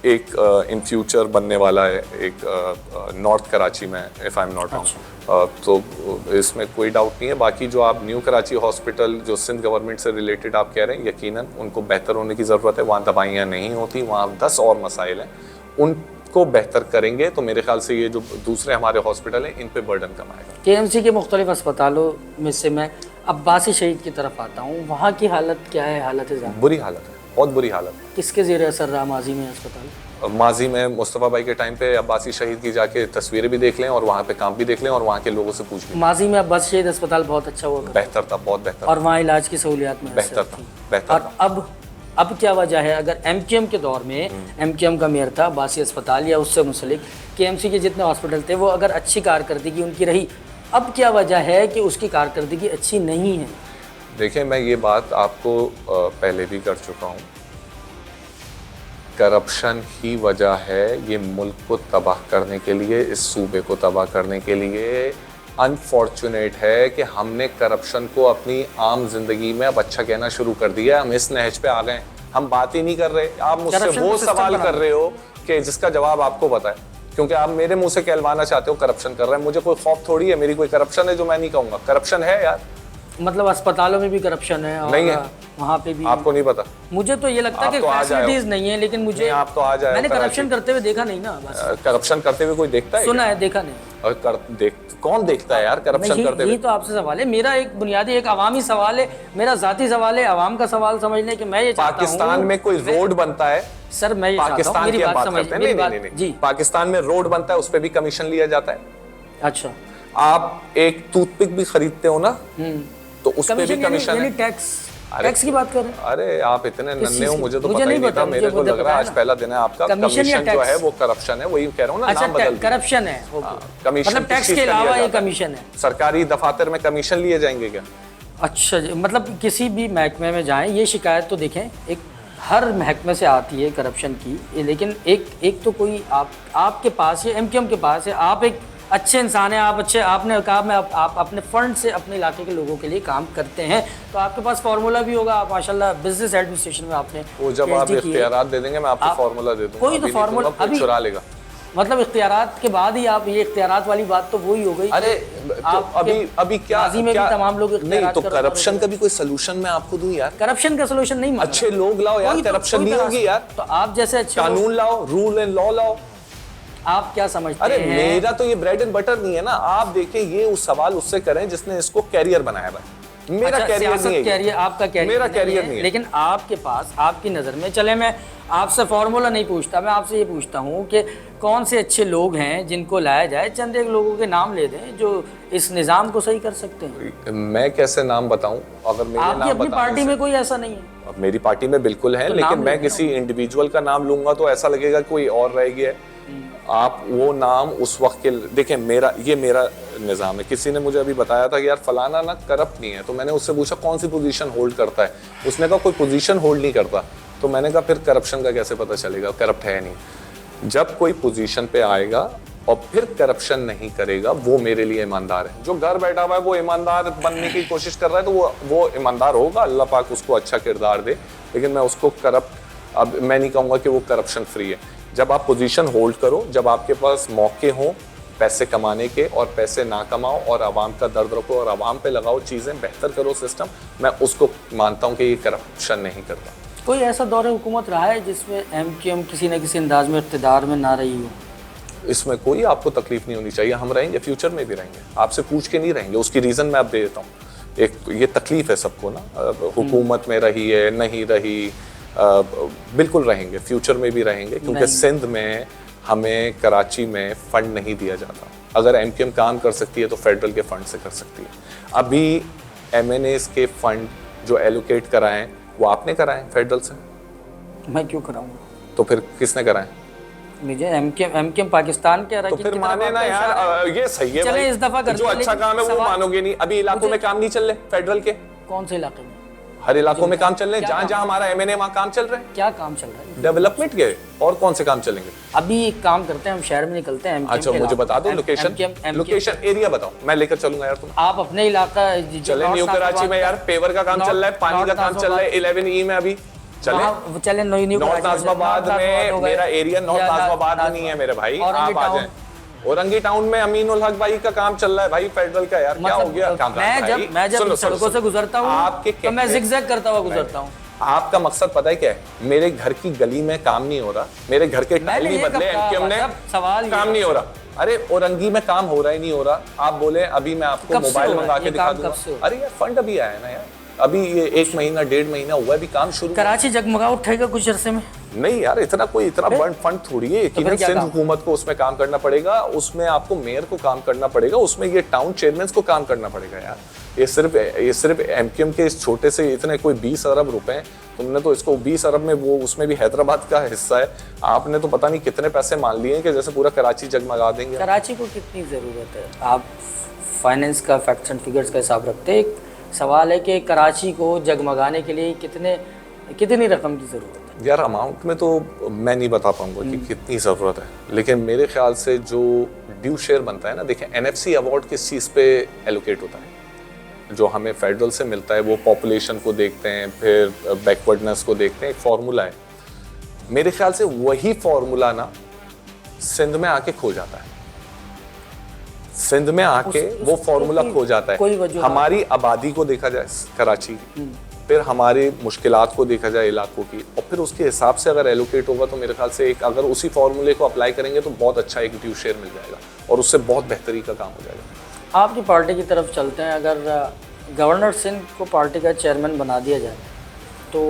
Speaker 1: एक इन फ्यूचर बनने वाला है, एक नॉर्थ कराची में, if I am not wrong. तो इसमें कोई डाउट नहीं है। बाकी जो आप न्यू कराची हॉस्पिटल जो सिंध गवर्नमेंट से रिलेटेड आप कह रहे हैं, यकीनन उनको बेहतर होने की ज़रूरत है। वहाँ दवाइयाँ नहीं होती, वहाँ 10 और मसाइल हैं, उनको बेहतर करेंगे तो मेरे ख्याल से ये जो दूसरे हमारे हॉस्पिटल हैं इन पे बर्डन कम आएगा।
Speaker 2: KMC के मुख्तलिफ अस्पतालों में से मैं अब्बासी शहीद की तरफ आता हूँ, वहाँ की हालत क्या है? हालत
Speaker 1: बुरी हालत है, बहुत बुरी हालत।
Speaker 2: किसके ज़ेर असर रहा माजी में अस्पताल?
Speaker 1: माजी में मुस्तफ़ा भाई के टाइम पे अब्बासी शहीद की जाके तस्वीरें भी देख लें और वहाँ पे काम भी देख लें और वहाँ के लोगों से पूछ लें।
Speaker 2: माजी में अब्बासी शहीद अस्पताल बहुत अच्छा हुआ,
Speaker 1: बेहतर था, बहुत बेहतर,
Speaker 2: और वहाँ इलाज की सहूलियात में
Speaker 1: बेहतर था, बेहतर
Speaker 2: और
Speaker 1: था।
Speaker 2: अब क्या वजह है? अगर MQM के दौर में MQM का मेयर था, अब्बासी अस्पताल या उससे मुंसलिक KMC के जितने हॉस्पिटल थे वो अगर अच्छी कारकर्दगी उनकी रही, अब क्या वजह है कि उसकी कारकर्दगी अच्छी नहीं है?
Speaker 1: देखिए, मैं ये बात आपको पहले भी कर चुका हूँ, करप्शन ही वजह है ये मुल्क को तबाह करने के लिए, इस सूबे को तबाह करने के लिए। अनफॉर्चुनेट है कि हमने करप्शन को अपनी आम जिंदगी में अब अच्छा कहना शुरू कर दिया। हम इस नहज पे आ गए, हम बात ही नहीं कर रहे। आप मुझसे वो सवाल कर रहे हो कि जिसका जवाब आपको पता है, क्योंकि आप मेरे मुंह से कहलवाना चाहते हो करप्शन कर रहे हैं। मुझे कोई खौफ थोड़ी है, मेरी कोई करप्शन है जो मैं नहीं कहूँगा। करप्शन है यार,
Speaker 2: मतलब अस्पतालों में भी करप्शन है और
Speaker 1: नहीं है,
Speaker 2: वहाँ पे भी।
Speaker 1: आपको नहीं पता?
Speaker 2: मुझे तो ये लगता है कि फैसिलिटीज नहीं है, लेकिन मुझे
Speaker 1: आप तो आ जाए,
Speaker 2: मैंने करप्शन करते हुए देखा नहीं ना, बस
Speaker 1: करप्शन करते हुए कोई देखता है?
Speaker 2: सुना है, देखा नहीं।
Speaker 1: और कौन देखता है यार करप्शन करते हुए?
Speaker 2: यही तो आपसे सवाल है, मेरा एक बुनियादी एक अवामी सवाल है, मेरा जाती सवाल है, अवाम का सवाल समझने कि मैं ये चाहता हूं,
Speaker 1: पाकिस्तान में कोई रोड बनता है
Speaker 2: सर, मैं ये चाहता हूं, मेरी बात समझिए, मेरी बात जी।
Speaker 1: पाकिस्तान में रोड बनता है, उस पर भी कमीशन लिया जाता है।
Speaker 2: अच्छा,
Speaker 1: आप एक टूथपिक भी खरीदते हो ना, तो उस पे भी कमीशन है।
Speaker 2: टैक्स की बात कर रहे हैं?
Speaker 1: अरे आप इतने नन्हे हो, मुझे तो पता ही नहीं था। मेरे को लग रहा है आज पहला दिन है आपका।
Speaker 2: कमीशन
Speaker 1: जो है वो करप्शन है, वही कह रहा हूँ ना, नाम बदल दिया।
Speaker 2: करप्शन है,
Speaker 1: कमीशन
Speaker 2: मतलब टैक्स के अलावा ये कमीशन है।
Speaker 1: सरकारी दफातर में कमीशन लिए जाएंगे क्या?
Speaker 2: अच्छा जी, मतलब किसी भी महकमे में जाएं, ये शिकायत तो देखें एक हर महकमे से आती है करप्शन की, लेकिन एक तो कोई आपके पास है, MQM के पास है, आप एक अच्छे इंसान हैं, आप अच्छे, आपने कहा मैं आप अपने फंड से अपने इलाके के लोगों के लिए काम करते हैं, तो आपके पास फार्मूला भी होगा। आप माशाल्लाह बिजनेस एडमिनिस्ट्रेशन में आपने
Speaker 1: वो जब आप इख्तियारात दे देंगे मैं आपको फार्मूला दे दूंगा।
Speaker 2: कोई तो फार्मूला अभी
Speaker 1: चुरा लेगा,
Speaker 2: मतलब इख्तियारात के बाद ही आप ये इख्तियारात वाली बात तो वही हो गई।
Speaker 1: अरे तो अभी क्या
Speaker 2: में भी तमाम लोग
Speaker 1: नहीं, तो करप्शन का भी कोई सोल्यूशन मैं आपको दूं यार?
Speaker 2: करप्शन का सोल्यूशन नहीं,
Speaker 1: अच्छे लोग लाओ यार, करप्शन नहीं होगी यार।
Speaker 2: तो आप जैसे अच्छे
Speaker 1: कानून लाओ, रूल एंड लॉ लाओ।
Speaker 2: आप क्या समझते
Speaker 1: अरे
Speaker 2: हैं?
Speaker 1: मेरा तो ये ब्रेड एंड बटर नहीं है ना। आप देखें, ये उस सवाल उससे करें जिसने इसको कैरियर बनाया भाई। मेरा
Speaker 2: अच्छा,
Speaker 1: कैरियर
Speaker 2: सियासत
Speaker 1: नहीं है,
Speaker 2: कैरियर आपका कैरियर
Speaker 1: मेरा
Speaker 2: नहीं
Speaker 1: कैरियर
Speaker 2: है,
Speaker 1: नहीं है।
Speaker 2: लेकिन आपके पास, आपकी नज़र में, चले मैं आपसे फॉर्मूला नहीं पूछता, मैं आपसे ये पूछता हूँ कि कौन से अच्छे लोग हैं जिनको लाया जाए, चंद एक लोगों के नाम ले दें जो इस निज़ाम को सही कर सकते हैं।
Speaker 1: मैं कैसे नाम बताऊं? अगर मेरे
Speaker 2: आपकी
Speaker 1: नाम
Speaker 2: अपनी
Speaker 1: बताने
Speaker 2: पार्टी
Speaker 1: से-
Speaker 2: में कोई ऐसा नहीं है?
Speaker 1: अब मेरी पार्टी में बिल्कुल है,
Speaker 2: तो
Speaker 1: लेकिन
Speaker 2: नाम
Speaker 1: मैं
Speaker 2: ले
Speaker 1: किसी इंडिविजुअल का नाम लूंगा तो ऐसा लगेगा कोई और रह गया है। आप वो नाम उस वक्त के देखें, मेरा निज़ाम है। किसी ने मुझे अभी बताया था कि यार फलाना ना करप्ट नहीं है, तो मैंने उससे पूछा कौन सी पोजीशन होल्ड करता है। उसने कहा कोई पोजीशन होल्ड नहीं करता। तो मैंने कहा फिर करप्शन का कैसे पता चलेगा? करप्ट है नहीं। जब कोई पोजीशन पे आएगा और फिर करप्शन नहीं करेगा, वो मेरे लिए ईमानदार है। जो घर बैठा हुआ है वो ईमानदार बनने की कोशिश कर रहा है, तो वो ईमानदार होगा, अल्लाह पाक उसको अच्छा किरदार दे। लेकिन मैं उसको करप्ट, अब मैं नहीं कहूँगा कि वो करप्शन फ्री है। जब आप पोजीशन होल्ड करो, जब आपके पास मौके हों पैसे कमाने के, और पैसे ना कमाओ और आवाम का दर्द रखो और आवाम पे लगाओ चीज़ें, बेहतर करो सिस्टम, मैं उसको मानता हूँ कि ये करप्शन नहीं करता।
Speaker 2: कोई ऐसा दौर हुकूमत रहा है जिसमें MQM किसी न किसी अंदाज में इक़्तिदार में ना रही हो?
Speaker 1: इसमें कोई आपको तकलीफ नहीं होनी चाहिए। हम रहेंगे, फ्यूचर में भी रहेंगे, आपसे पूछ के नहीं रहेंगे। उसकी रीज़न मैं आप दे देता हूँ। एक ये तकलीफ है सबको ना, हुकूमत में रही है, नहीं रही, बिल्कुल रहेंगे, फ्यूचर में भी रहेंगे, क्योंकि सिंध में हमें कराची में फंड नहीं दिया जाता। अगर MQM काम कर सकती है तो फेडरल के फंड से कर सकती है। अभी MNAs के फंड जो एलोकेट कराएं वो आपने कराएं फेडरल से,
Speaker 2: मैं क्यों कराऊंगा?
Speaker 1: तो फिर किसने कराएं?
Speaker 2: मुझे MQM पाकिस्तान के
Speaker 1: तो फिर माने ना यार, ये सही है
Speaker 2: चलें
Speaker 1: भाई।
Speaker 2: इस दफा
Speaker 1: जो अच्छा काम है वो मानोगे नहीं। अभी इलाकों में काम नहीं चल रहे फेडरल के?
Speaker 2: कौन से इलाके में?
Speaker 1: हर इलाकों में काम चल रहे हैं, जहां जहां हमारा MNA वहां काम चल रहे हैं।
Speaker 2: क्या काम चल रहा है?
Speaker 1: डेवलपमेंट के और कौन से काम चलेंगे?
Speaker 2: अभी एक काम करते हैं, हम शहर में निकलते हैं।
Speaker 1: अच्छा मुझे बता दो लोकेशन एरिया बताओ, मैं लेकर चलूंगा यार। तुम
Speaker 2: आप अपने इलाका
Speaker 1: चले, न्यू कराची में यार पेवर का काम चल रहा है, पानी का काम चल रहा है 11E में। अभी
Speaker 2: चले
Speaker 1: नॉर्थ नाज़िमाबाद में, मेरा एरिया नॉर्थ नाज़िमाबाद में नहीं है मेरे भाई, आप आ जाएं। औरंगी टाउन में अमीनुल हक भाई का काम चल रहा है भाई, फेडरल का। यार क्या हो गया काम?
Speaker 2: मैं जब सड़कों से गुजरता हूँ तो मैं जिगजैग करता हुआ गुजरता हूँ।
Speaker 1: आपका मकसद पता है क्या है? मेरे घर की गली में काम नहीं हो रहा, मेरे घर के टाइल नहीं बदले MQM ने,
Speaker 2: सवाल
Speaker 1: काम नहीं हो रहा। अरे औरंगी में काम हो रहा ही नहीं हो रहा। आप बोले अभी मैं आपको मोबाइल मंगा के दिखा दूंगा। अरे यार फंड अभी आया ना यार, अभी ये 1 महीना 1.5 महीना हुआ है, अभी काम शुरू।
Speaker 2: कराची जगमगा उठेगा कुछ अरसे में?
Speaker 1: नहीं यार, इतना बड़ा फंड थोड़ी है। यकीनन सिंध हुकूमत को उसमें काम करना पड़ेगा, उसमें आपको मेयर को काम करना पड़ेगा, उसमें ये टाउन चेयरमैन को काम करना पड़ेगा यार। ये सिर्फ MQM के इस छोटे से इतने कोई 20 अरब रुपए हैं। तुमने तो इसको 20 अरब में, वो उसमें भी हैदराबाद का हिस्सा है, आपने तो पता नहीं कितने पैसे मान लिए हैं कि जैसे पूरा कराची जगमगा देंगे।
Speaker 2: कराची को कितनी ज़रूरत है? आप फाइनेंस का, फैक्ट्स एंड फिगर्स का हिसाब रखते हैं। एक सवाल है कि कराची को जगमगाने के लिए कितनी रकम की ज़रूरत है?
Speaker 1: यार अमाउंट में तो मैं नहीं बता पाऊंगा कि कितनी ज़रूरत है, लेकिन मेरे ख्याल से जो ड्यू शेयर बनता है ना, देखें NFC अवार्ड किस चीज़ पे एलोकेट होता है? जो हमें फेडरल से मिलता है वो पॉपुलेशन को देखते हैं, फिर बैकवर्डनेस को देखते हैं, एक फार्मूला है। मेरे ख्याल से वही फार्मूला ना सिंध में आके खो जाता है। सिंध में आके वो फार्मूला खो जाता है। हमारी आबादी को देखा जाए कराची की, फिर हमारी मुश्किलात को देखा जाए इलाकों की, और फिर उसके हिसाब से अगर एलोकेट होगा तो मेरे ख्याल से एक, अगर उसी फार्मूले को अप्लाई करेंगे तो बहुत अच्छा एक ड्यू शेयर मिल जाएगा और उससे बहुत बेहतरी का काम हो जाएगा।
Speaker 2: आपकी पार्टी की तरफ चलते हैं। अगर गवर्नर सिंध को पार्टी का चेयरमैन बना दिया जाए तो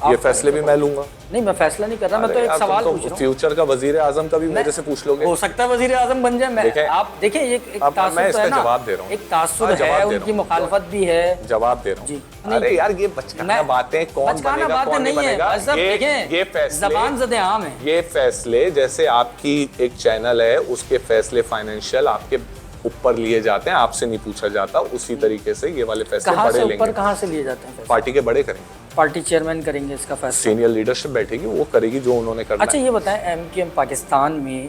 Speaker 1: ये फैसले भी मैं लूंगा।
Speaker 2: नहीं, मैं फैसला नहीं कर रहा, मैं तो एक सवाल पूछ रहा हूँ।
Speaker 1: फ्यूचर का वजीर आजम का भी मेरे से पूछ लोगे?
Speaker 2: हो सकता है वजीर आजम बन जाए। मैं आप देखिए, एक तासुब है ना,
Speaker 1: जवाब दे रहा हूँ,
Speaker 2: एक तासुब है, उनकी मुखालफत भी है।
Speaker 1: जवाब दे रहा हूँ। अरे यार ये बचकाना बातें, कौन बनेगा कौन नहीं बनेगा, ये फैसले
Speaker 2: ज़बान ज़दे आम है।
Speaker 1: ये फैसले जैसे आपकी एक चैनल है, उसके फैसले फाइनेंशियल आपके ऊपर लिए जाते हैं, आपसे नहीं पूछा जाता, उसी तरीके से ये वाले फैसले बड़े लेंगे।
Speaker 2: कहाँ से लिए जाते हैं?
Speaker 1: पार्टी के बड़े करेंगे,
Speaker 2: पार्टी चेयरमैन करेंगे इसका फैसला।
Speaker 1: सीनियर लीडरशिप बैठेगी, वो करेगी जो उन्होंने करना।
Speaker 2: अच्छा ये बताएं, MQM पाकिस्तान में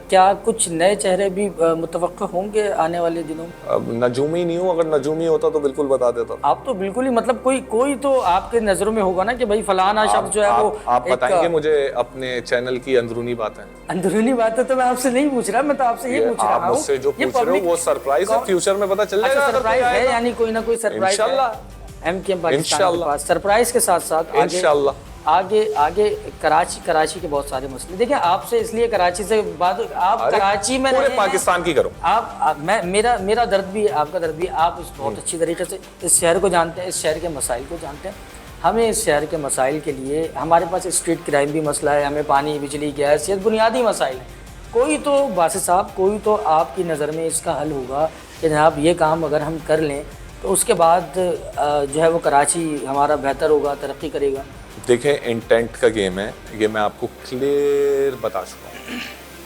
Speaker 2: क्या कुछ नए चेहरे भी मुतवक्का होंगे आने वाले दिनों में?
Speaker 1: अब नजूमी नहीं हूँ, अगर नजूमी होता तो बिल्कुल बता देता।
Speaker 2: आप तो बिल्कुल ही, मतलब कोई तो आपके नजरों में होगा ना कि भाई फलाना शब्द जो है वो।
Speaker 1: आप बताएंगे मुझे अपने चैनल की अंदरूनी बातें?
Speaker 2: अंदरूनी बातें तो मैं आपसे नहीं पूछ रहा, मैं तो आपसे ये पूछ रहा हूँ।
Speaker 1: मुझसे जो पूछ रहे हो वो सरप्राइज है, फ्यूचर में पता चल जाएगा।
Speaker 2: सरप्राइज है, यानी कोई ना कोई सरप्राइज है MQM पाकिस्तान के पास। सरप्राइज के साथ साथ
Speaker 1: इंशाल्लाह
Speaker 2: आगे आगे कराची के बहुत सारे मसले, देखिए आपसे इसलिए कराची से बात, आप
Speaker 1: अरे,
Speaker 2: कराची में
Speaker 1: पूरे
Speaker 2: रहे हैं,
Speaker 1: पाकिस्तान की करो।
Speaker 2: मैं मेरा दर्द भी है, आपका दर्द भी है, आप बहुत अच्छी तरीके से इस शहर को जानते हैं, इस शहर के मसाइल को जानते हैं। हमें इस शहर के मसाइल के लिए, हमारे पास स्ट्रीट क्राइम भी मसला है, हमें पानी, बिजली, गैस, ये बुनियादी मसाइल हैं। कोई तो बासित साहब, कोई तो आपकी नज़र में इसका हल होगा कि जनाब ये काम अगर हम कर लें तो उसके बाद जो है वो कराची हमारा बेहतर होगा, तरक्की करेगा।
Speaker 1: देखें, इंटेंट का गेम है ये, मैं आपको क्लियर बता चुका हूँ।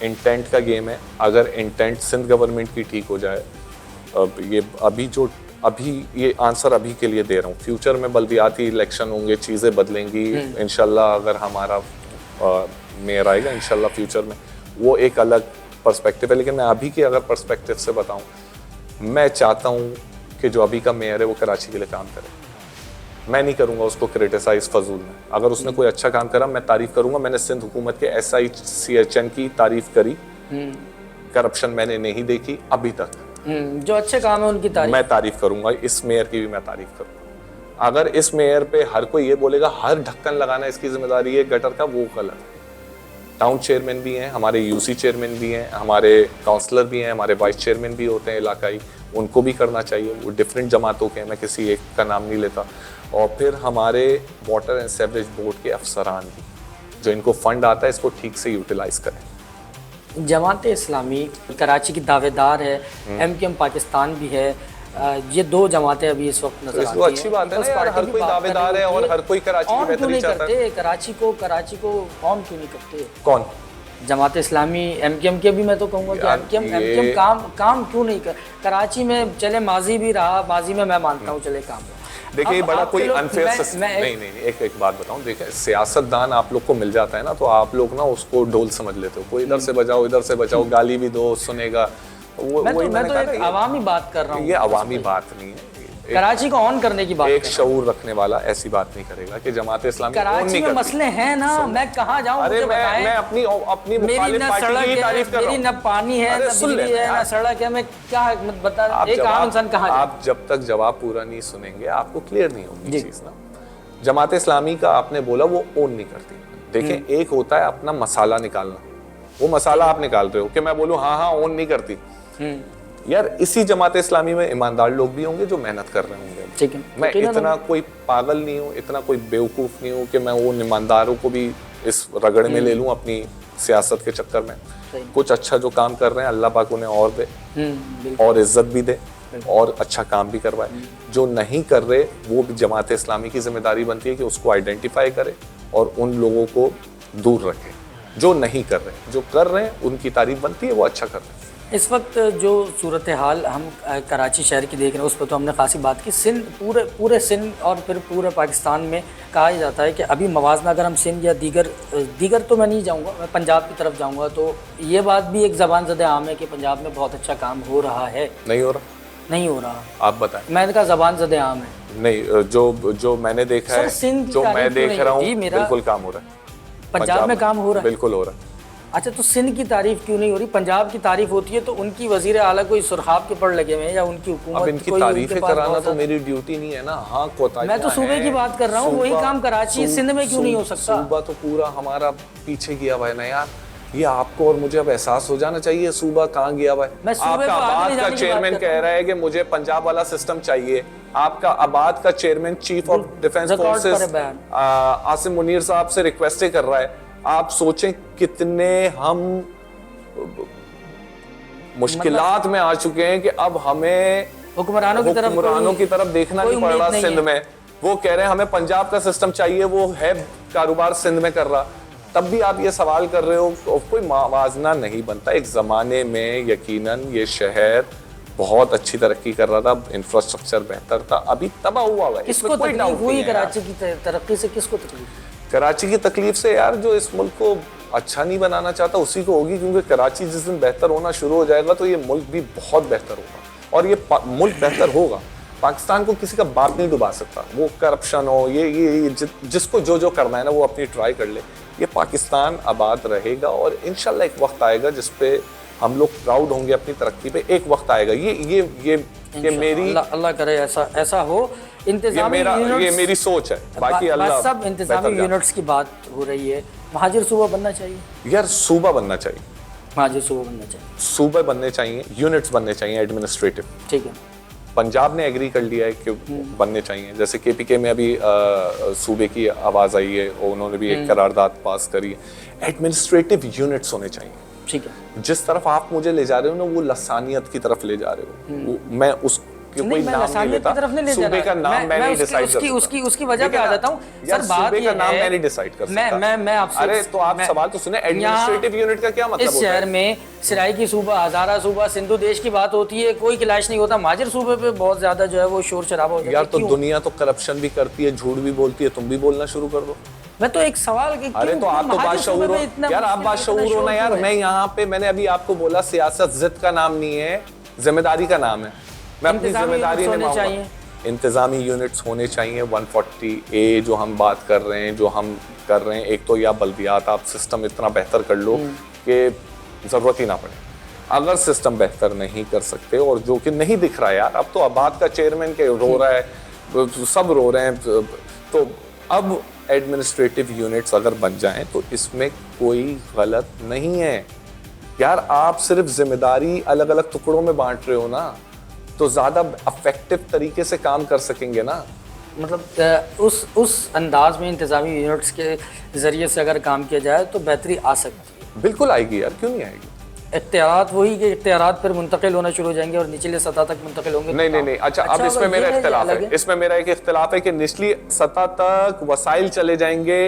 Speaker 1: इंटेंट का गेम है। अगर इंटेंट सिंध गवर्नमेंट की ठीक हो जाए, अब ये आंसर अभी के लिए दे रहा हूँ, फ्यूचर में बल्दियाती इलेक्शन होंगे, चीज़ें बदलेंगी इंशाल्लाह। अगर हमारा मेयर आएगा इंशाल्लाह फ्यूचर में, वो एक अलग पर्सपेक्टिव है। लेकिन मैं अभी के अगर पर्सपेक्टिव से बताऊँ, मैं चाहता हूँ कि जो अभी का मेयर है वो कराची के लिए काम करे। मैं नहीं करूँगा उसको क्रिटिसाइज फजूल में। अगर उसने कोई अच्छा काम करा मैं तारीफ़ करूँगा। मैंने सिंध हुकूमत के SICHN की तारीफ़ करी, करप्शन मैंने नहीं देखी अभी तक।
Speaker 2: जो अच्छे काम है उनकी तारीफ
Speaker 1: मैं तारीफ़ करूँगा, इस मेयर की भी मैं तारीफ़ करूँगा। अगर इस मेयर पे हर कोई ये बोलेगा हर ढक्कन लगाना इसकी जिम्मेदारी है गटर का, वो गलत है। टाउन चेयरमैन भी हैं, हमारे UC चेयरमैन भी हैं, हमारे काउंसलर भी हैं, हमारे वाइस चेयरमैन भी होते हैं इलाकाई, उनको भी करना चाहिए। वो डिफरेंट जमातों के हैं, मैं किसी एक का नाम नहीं लेता। और फिर हमारे वाटर एंड सीवरेज बोर्ड के अफसरान भी, जो इनको फंड आता है इसको ठीक से यूटिलाइज करें।
Speaker 2: जमात इस्लामी कराची की दावेदार है, MQM पाकिस्तान भी है, ये दो जमातें अभी इस वक्त नजर आती हैं।
Speaker 1: अच्छी बात है ना यार, हर कोई दावेदार है और हर कोई कराची की बेहतरी चाहता है।
Speaker 2: कराची को कौन क्यों नहीं करते?
Speaker 1: कौन?
Speaker 2: जमात इस्लामी, MQM के भी मैं तो कहूँगा कि MQM काम क्यों नहीं कर कराची में? चले माजी भी रहा, माजी में मैं मानता हूँ चले काम।
Speaker 1: देखिए बड़ा कोई अनफेयर सिस्टम नहीं, एक बात बताऊं। देखिए सियासतदान आप लोग को मिल जाता है ना, तो आप लोग ना उसको ढोल समझ लेते हो। कोई इधर से बजाओ, इधर से बजाओ, गाली भी दो, सुनेगा।
Speaker 2: मैं तो एक अवामी बात कर रहा हूँ।
Speaker 1: ये अवामी बात नहीं है,
Speaker 2: कराची को ऑन करने की बात।
Speaker 1: एक शऊर रखने वाला ऐसी बात नहीं करेगा कि जमात इस्लामी
Speaker 2: कराची में मसले हैं ना, मैं कहाँ जाऊँ?
Speaker 1: अरे मैं अपनी
Speaker 2: मेरी न सड़क है, मेरी न पानी है, न बिजली है, न सड़क है, मैं क्या बता, एक आम इंसान कहाँ जाए?
Speaker 1: आप जब तक जवाब पूरा नहीं सुनेंगे आपको क्लियर नहीं होगी चीज ना। जमात इस्लामी का आपने बोला वो ओन नहीं करती। देखें, एक होता है अपना मसाला निकालना, वो मसाला आप निकाल रहे हो कि मैं बोलूँ हाँ ओन नहीं करती। यार इसी जमात इस्लामी में ईमानदार लोग भी होंगे जो मेहनत कर रहे होंगे।
Speaker 2: ठीक है,
Speaker 1: मैं इतना कोई पागल नहीं हूँ, इतना कोई बेवकूफ़ नहीं हूँ कि मैं वो ईमानदारों को भी इस रगड़ में ले लूँ अपनी सियासत के चक्कर में। कुछ अच्छा जो काम कर रहे हैं अल्लाह पाक उन्हें और दे और इज्जत भी दे और अच्छा काम भी करवाए। जो नहीं कर रहे वो भी जमात इस्लामी की जिम्मेदारी बनती है कि उसको आइडेंटिफाई करे और उन लोगों को दूर रखे। जो नहीं कर रहे, जो कर रहे हैं उनकी तारीफ बनती है, वो अच्छा कर रहे हैं।
Speaker 2: इस वक्त जो सूरत हाल हम कराची शहर की देख रहे हैं उस पर तो हमने खासी बात की। सिंध, पूरे सिंध और फिर पूरे पाकिस्तान में कहा जाता है कि अभी मवाजना अगर हम सिंध या दीगर तो मैं नहीं जाऊंगा, मैं पंजाब की तरफ जाऊंगा, तो ये बात भी एक ज़बान ज़दे आम है कि पंजाब में बहुत अच्छा काम हो रहा है।
Speaker 1: नहीं हो रहा। आप बताएं।
Speaker 2: मैंने कहा ज़बान ज़दे आम है।
Speaker 1: नहीं, जो मैंने देखा है, जो मैं देख रहा हूँ, बिल्कुल काम हो रहा है।
Speaker 2: पंजाब में काम हो रहा है,
Speaker 1: बिल्कुल हो रहा है।
Speaker 2: अच्छा, तो सिंध की तारीफ क्यों नहीं हो रही? पंजाब की तारीफ होती है तो उनकी वजीर आला कोई सुरखाब के पड़ लगे हुए हैं या उनकी हुकूमत।
Speaker 1: अब इनकी तारीफें कराना तो मेरी ड्यूटी नहीं है ना। हाँ, कोताही
Speaker 2: मैं तो सूबे की बात कर रहा हूँ, वही काम कराची सिंध में क्यों नहीं हो सकता?
Speaker 1: सूबा तो पूरा हमारा पीछे गया हुआ है ना यार। ये आपको और मुझे अब एहसास हो जाना चाहिए सूबा कहाँ गया हुआ है। आपका आबाद का चेयरमैन कह रहा है कि मुझे पंजाब वाला सिस्टम चाहिए। आपका आबाद का chairman chief of defence forces Asim Munir साहब से रिक्वेस्ट कर रहा है। आप सोचें कितने हम मुश्किलात में आ चुके हैं कि अब हमें
Speaker 2: हुक्मरानों
Speaker 1: की तरफ देखना नहीं पड़ रहा। सिंध में वो कह रहे हैं हमें पंजाब का सिस्टम चाहिए, वो है कारोबार सिंध में कर रहा, तब भी आप ये सवाल कर रहे हो। कोई मवाजना नहीं बनता। एक जमाने में यकीनन ये शहर बहुत अच्छी तरक्की कर रहा था, इंफ्रास्ट्रक्चर बेहतर था, अभी तबाह हुआ है।
Speaker 2: किसको तकलीफ हुई कराची की तरक्की से? किसको तकलीफ?
Speaker 1: कराची की तकलीफ से यार जो इस मुल्क को अच्छा नहीं बनाना चाहता उसी को होगी, क्योंकि कराची जिस दिन बेहतर होना शुरू हो जाएगा तो ये मुल्क भी बहुत बेहतर होगा और ये मुल्क बेहतर होगा। पाकिस्तान को किसी का बाप नहीं डुबा सकता। वो करप्शन हो, ये जिसको जो करना है ना वो अपनी ट्राई कर ले। ये पाकिस्तान आबाद रहेगा और इंशाल्लाह एक वक्त आएगा जिसपे हम लोग प्राउड होंगे अपनी तरक्की पे। एक वक्त आएगा, ये मेरी
Speaker 2: अल्लाह करे ऐसा हो। इंतजामी
Speaker 1: ये
Speaker 2: यूनिट्स,
Speaker 1: मेरी सोच है, बाकी अल्लाह
Speaker 2: सब इंतजामी
Speaker 1: बेहतर
Speaker 2: यूनिट्स की बात हो रही है। महाजिर सूबा बनना चाहिए,
Speaker 1: जानता। यार सूबा बनना चाहिए,
Speaker 2: महाजिर सूबा बनना चाहिए,
Speaker 1: सूबे बनने चाहिए, यूनिट्स बनने चाहिए एडमिनिस्ट्रेटिव।
Speaker 2: ठीक है।
Speaker 1: पंजाब ने एग्री कर लिया है कि बनने चाहिए। जैसे केपीके में अभी सूबे की आवाज़ आई है और उन्होंने भी एक करारदाद पास करी है। एडमिनिस्ट्रेटिव यूनिट्स होने चाहिए।
Speaker 2: ठीक है।
Speaker 1: जिस तरफ आप मुझे ले जा रहे हो ना, वो लसानियत की तरफ ले जा रहे हो। मैं उस कोई
Speaker 2: मैं
Speaker 1: नाम नहीं
Speaker 2: लसानियत
Speaker 1: लेता,
Speaker 2: की तरफ नहीं ले जा
Speaker 1: सूबे
Speaker 2: रहा।
Speaker 1: का नाम मैं नहीं डिसाइड कर सकता।
Speaker 2: उसकी वजह पे आ जाता हूँ
Speaker 1: यार,
Speaker 2: सर। बात
Speaker 1: सूबे
Speaker 2: ये
Speaker 1: का नाम
Speaker 2: है,
Speaker 1: मैं नहीं डिसाइड कर सकता।
Speaker 2: मैं आपसे,
Speaker 1: अरे तो आप सवाल तो सुने, एडमिनिस्ट्रेटिव यूनिट का क्या मतलब
Speaker 2: इस
Speaker 1: होता है?
Speaker 2: शहर में सराइकी सूबा, हजारा सूबा, सिंधु देश की बात होती है, कोई क्लैश नहीं होता। महाजिर सूबे पे बहुत ज्यादा जो है वो शोर शराबा हो जाता है।
Speaker 1: यार तो
Speaker 2: क्यों?
Speaker 1: दुनिया तो करप्शन भी करती है, झूठ भी बोलती है, तुम भी बोलना शुरू कर दो।
Speaker 2: मैं तो एक सवाल कि
Speaker 1: अरे तो आप तो बादशाहूर हो यार, आप बादशाहूर हो ना यार। मैं यहाँ पे मैंने अभी आपको बोला, सियासत जिद का नाम नहीं है, जिम्मेदारी का नाम है। मैं अपनी जिम्मेदारी निभाऊंगा। इंतजामी यूनिट्स होने चाहिए। 140A जो हम बात कर रहे हैं, जो हम कर रहे हैं, एक तो या बल्दियात आप सिस्टम इतना बेहतर कर लो कि ज़रूरत ही ना पड़े। अगर सिस्टम बेहतर नहीं कर सकते, और जो कि नहीं दिख रहा है यार, अब तो आबाद का चेयरमैन के रो रहा है, सब रो रहे हैं, तो अब एडमिनिस्ट्रेटिव यूनिट्स अगर बन जाएं तो इसमें कोई गलत नहीं है यार। आप सिर्फ जिम्मेदारी अलग अलग टुकड़ों में बांट रहे हो ना, तो ज्यादा इफेक्टिव तरीके से काम कर सकेंगे ना।
Speaker 2: मतलब उस अंदाज में इंतजामी यूनिट्स के जरिए से अगर काम किया जाए तो बेहतरी आ सकती है।
Speaker 1: बिल्कुल आएगी यार, क्यों नहीं आएगी।
Speaker 2: इख्तियारात वही कि इख्तियारात फिर मुंतकिल होना शुरू हो जाएंगे और निचले सतह तक मुंतकिल होंगे।
Speaker 1: नहीं। अच्छा, अब इसमें मेरा इख्तिलाफ है। इसमें मेरा एक इख्तिलाफ है कि निचली सतह तक वसाइल चले जाएंगे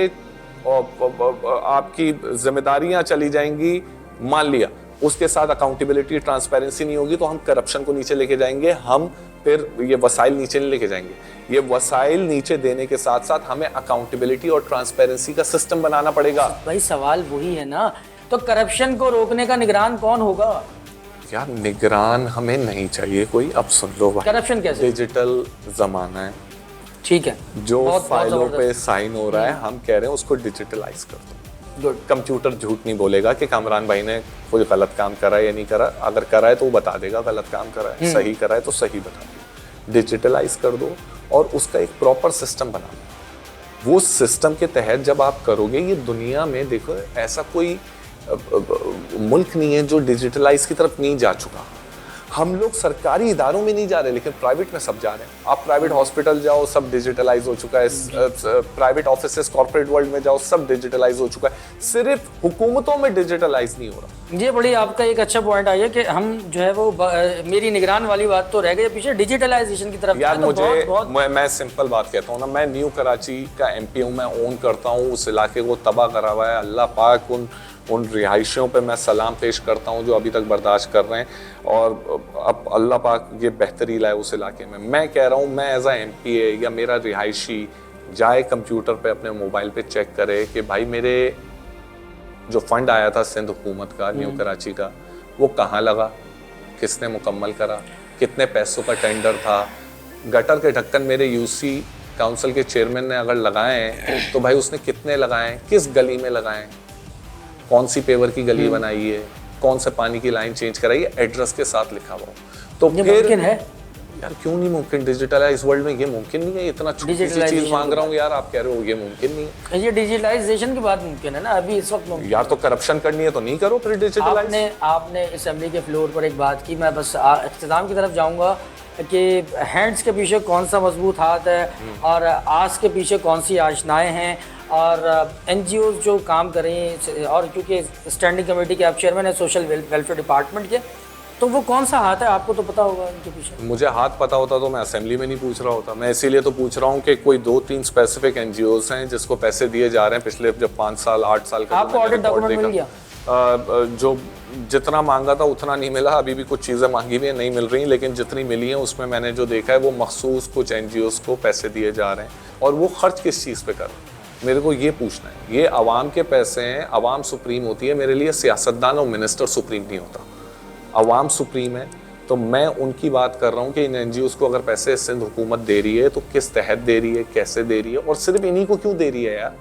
Speaker 1: और आपकी जिम्मेदारियां चली जाएंगी। मान लिया उसके साथ अकाउंटेबिलिटी, ट्रांसपेरेंसी नहीं होगी, तो हम करप्शन को नीचे लेके जाएंगे, हम फिर ये वसाइल नीचे नहीं लेके जाएंगे। ये वसाइल नीचे देने के साथ साथ हमें अकाउंटेबिलिटी और ट्रांसपेरेंसी का सिस्टम बनाना पड़ेगा।
Speaker 2: भाई सवाल वही है ना, तो करप्शन को रोकने का निगरान कौन होगा?
Speaker 1: यार निगरान हमें नहीं चाहिए कोई। अब सुन लो भाई,
Speaker 2: करप्शन कैसे?
Speaker 1: डिजिटल जमाना है,
Speaker 2: ठीक है,
Speaker 1: जो फाइलों पे साइन हो रहा है, हम कह रहे हैं उसको डिजिटलाइज कर दो।
Speaker 2: गुड।
Speaker 1: कंप्यूटर झूठ नहीं बोलेगा कि कामरान भाई ने कोई गलत काम करा है या नहीं करा। अगर करा है तो वो बता देगा गलत काम करा है, सही करा है तो सही बता देगा। डिजिटलाइज कर दो और उसका एक प्रॉपर सिस्टम बना दो। वो सिस्टम के तहत जब आप करोगे, ये दुनिया में देखो ऐसा कोई मुल्क नहीं है जो डिजिटलाइज की तरफ नहीं जा चुका। हम लोग सरकारी इदारों में नहीं जा रहे, लेकिन प्राइवेट में सब जा रहे हैं। आप प्राइवेट हॉस्पिटल जाओ, सब डिजिटलाइज हो चुका है। प्राइवेट ऑफिसेस, कॉर्पोरेट वर्ल्ड में जाओ, सब डिजिटलाइज हो चुका है। सिर्फ हुकूमतों में डिजिटलाइज नहीं हो रहा।
Speaker 2: ये बड़ी आपका एक अच्छा पॉइंट आई है कि हम जो है वो मेरी निगरान वाली बात तो रह गई पीछे, डिजिटलाइजेशन की तरफ।
Speaker 1: यार
Speaker 2: तो
Speaker 1: मुझे मैं सिंपल बात कहता हूँ ना, मैं न्यू कराची का MP हूँ, मैं ओन करता हूँ उस इलाके को, तबाह करा हुआ है। अल्लाह पाक उन रिहाइशियों पे मैं सलाम पेश करता हूँ जो अभी तक बर्दाश्त कर रहे हैं, और अब अल्लाह पाक ये बेहतरी लाए उस इलाके में। मैं कह रहा हूँ, मैं एज आ MPA या मेरा रिहाइशी जाए कंप्यूटर पे अपने मोबाइल पे चेक करे कि भाई मेरे जो फंड आया था सिंध हुकूमत का, न्यू कराची का, वो कहाँ लगा, किसने मुकम्मल करा, कितने पैसों का टेंडर था, गटर के ढक्कन मेरे UC काउंसिल के चेयरमैन ने अगर लगाए हैं तो भाई उसने कितने लगाए, किस गली में लगाए, कौन सी पेवर की गली बनाई है, कौन से पानी की लाइन चेंज कराई है, एड्रेस के साथ लिखा हुआ। तो
Speaker 2: ये मुमकिन है
Speaker 1: यार, क्यों नहीं मुमकिन? डिजिटलाइज वर्ल्ड में ये मुमकिन नहीं है। इतना छोटी सी चीज मांग रहा हूँ यार, आप कह रहे हो ये मुमकिन नहीं है।
Speaker 2: ये डिजिटलाइजेशन की बात मुमकिन है ना अभी इस वक्त मुमकिन।
Speaker 1: यार तो करप्शन करनी है तो नहीं करो फिर डिजिटलाइज।
Speaker 2: आपने असेंबली के फ्लोर पर एक बात की, मैं बस इख्तिताम की तरफ जाऊंगा कि हैंड्स के पीछे कौन सा मजबूत हाथ है और आस के पीछे कौन सी आशनाएं हैं, और NGO जो काम करें, और क्योंकि स्टैंडिंग कमेटी के आप चेयरमैन है सोशल वेलफेयर डिपार्टमेंट के, तो वो कौन सा हाथ है आपको तो पता होगा इनके पीछे।
Speaker 1: मुझे हाथ पता होता तो मैं असेंबली में नहीं पूछ रहा होता। मैं इसीलिए तो पूछ रहा हूँ कि कोई 2-3 स्पेसिफिक NGOs हैं जिसको पैसे दिए जा रहे हैं पिछले जब 5 साल 8 साल का।
Speaker 2: आपको ऑडिट डॉक्यूमेंट मिल गया?
Speaker 1: जो जितना मांगा था उतना नहीं मिला। अभी भी कुछ चीज़ें मांगी भी हैं, नहीं मिल रही, लेकिन जितनी मिली हैं उसमें मैंने जो देखा है वो मखसूस कुछ NGOs को पैसे दिए जा रहे हैं। और वो खर्च किस चीज़ पे कर रहे हैं, मेरे को ये पूछना है। ये आवाम के पैसे हैं, आवाम सुप्रीम होती है। मेरे लिए सियासतदान और मिनिस्टर सुप्रीम नहीं होता, आवाम सुप्रीम है। तो मैं उनकी बात कर रहा हूँ कि इन NGOs को अगर पैसे सिंध हुकूमत दे रही है तो किस तहत दे रही है, कैसे दे रही है, और सिर्फ इन्हीं को क्यों दे रही है यार?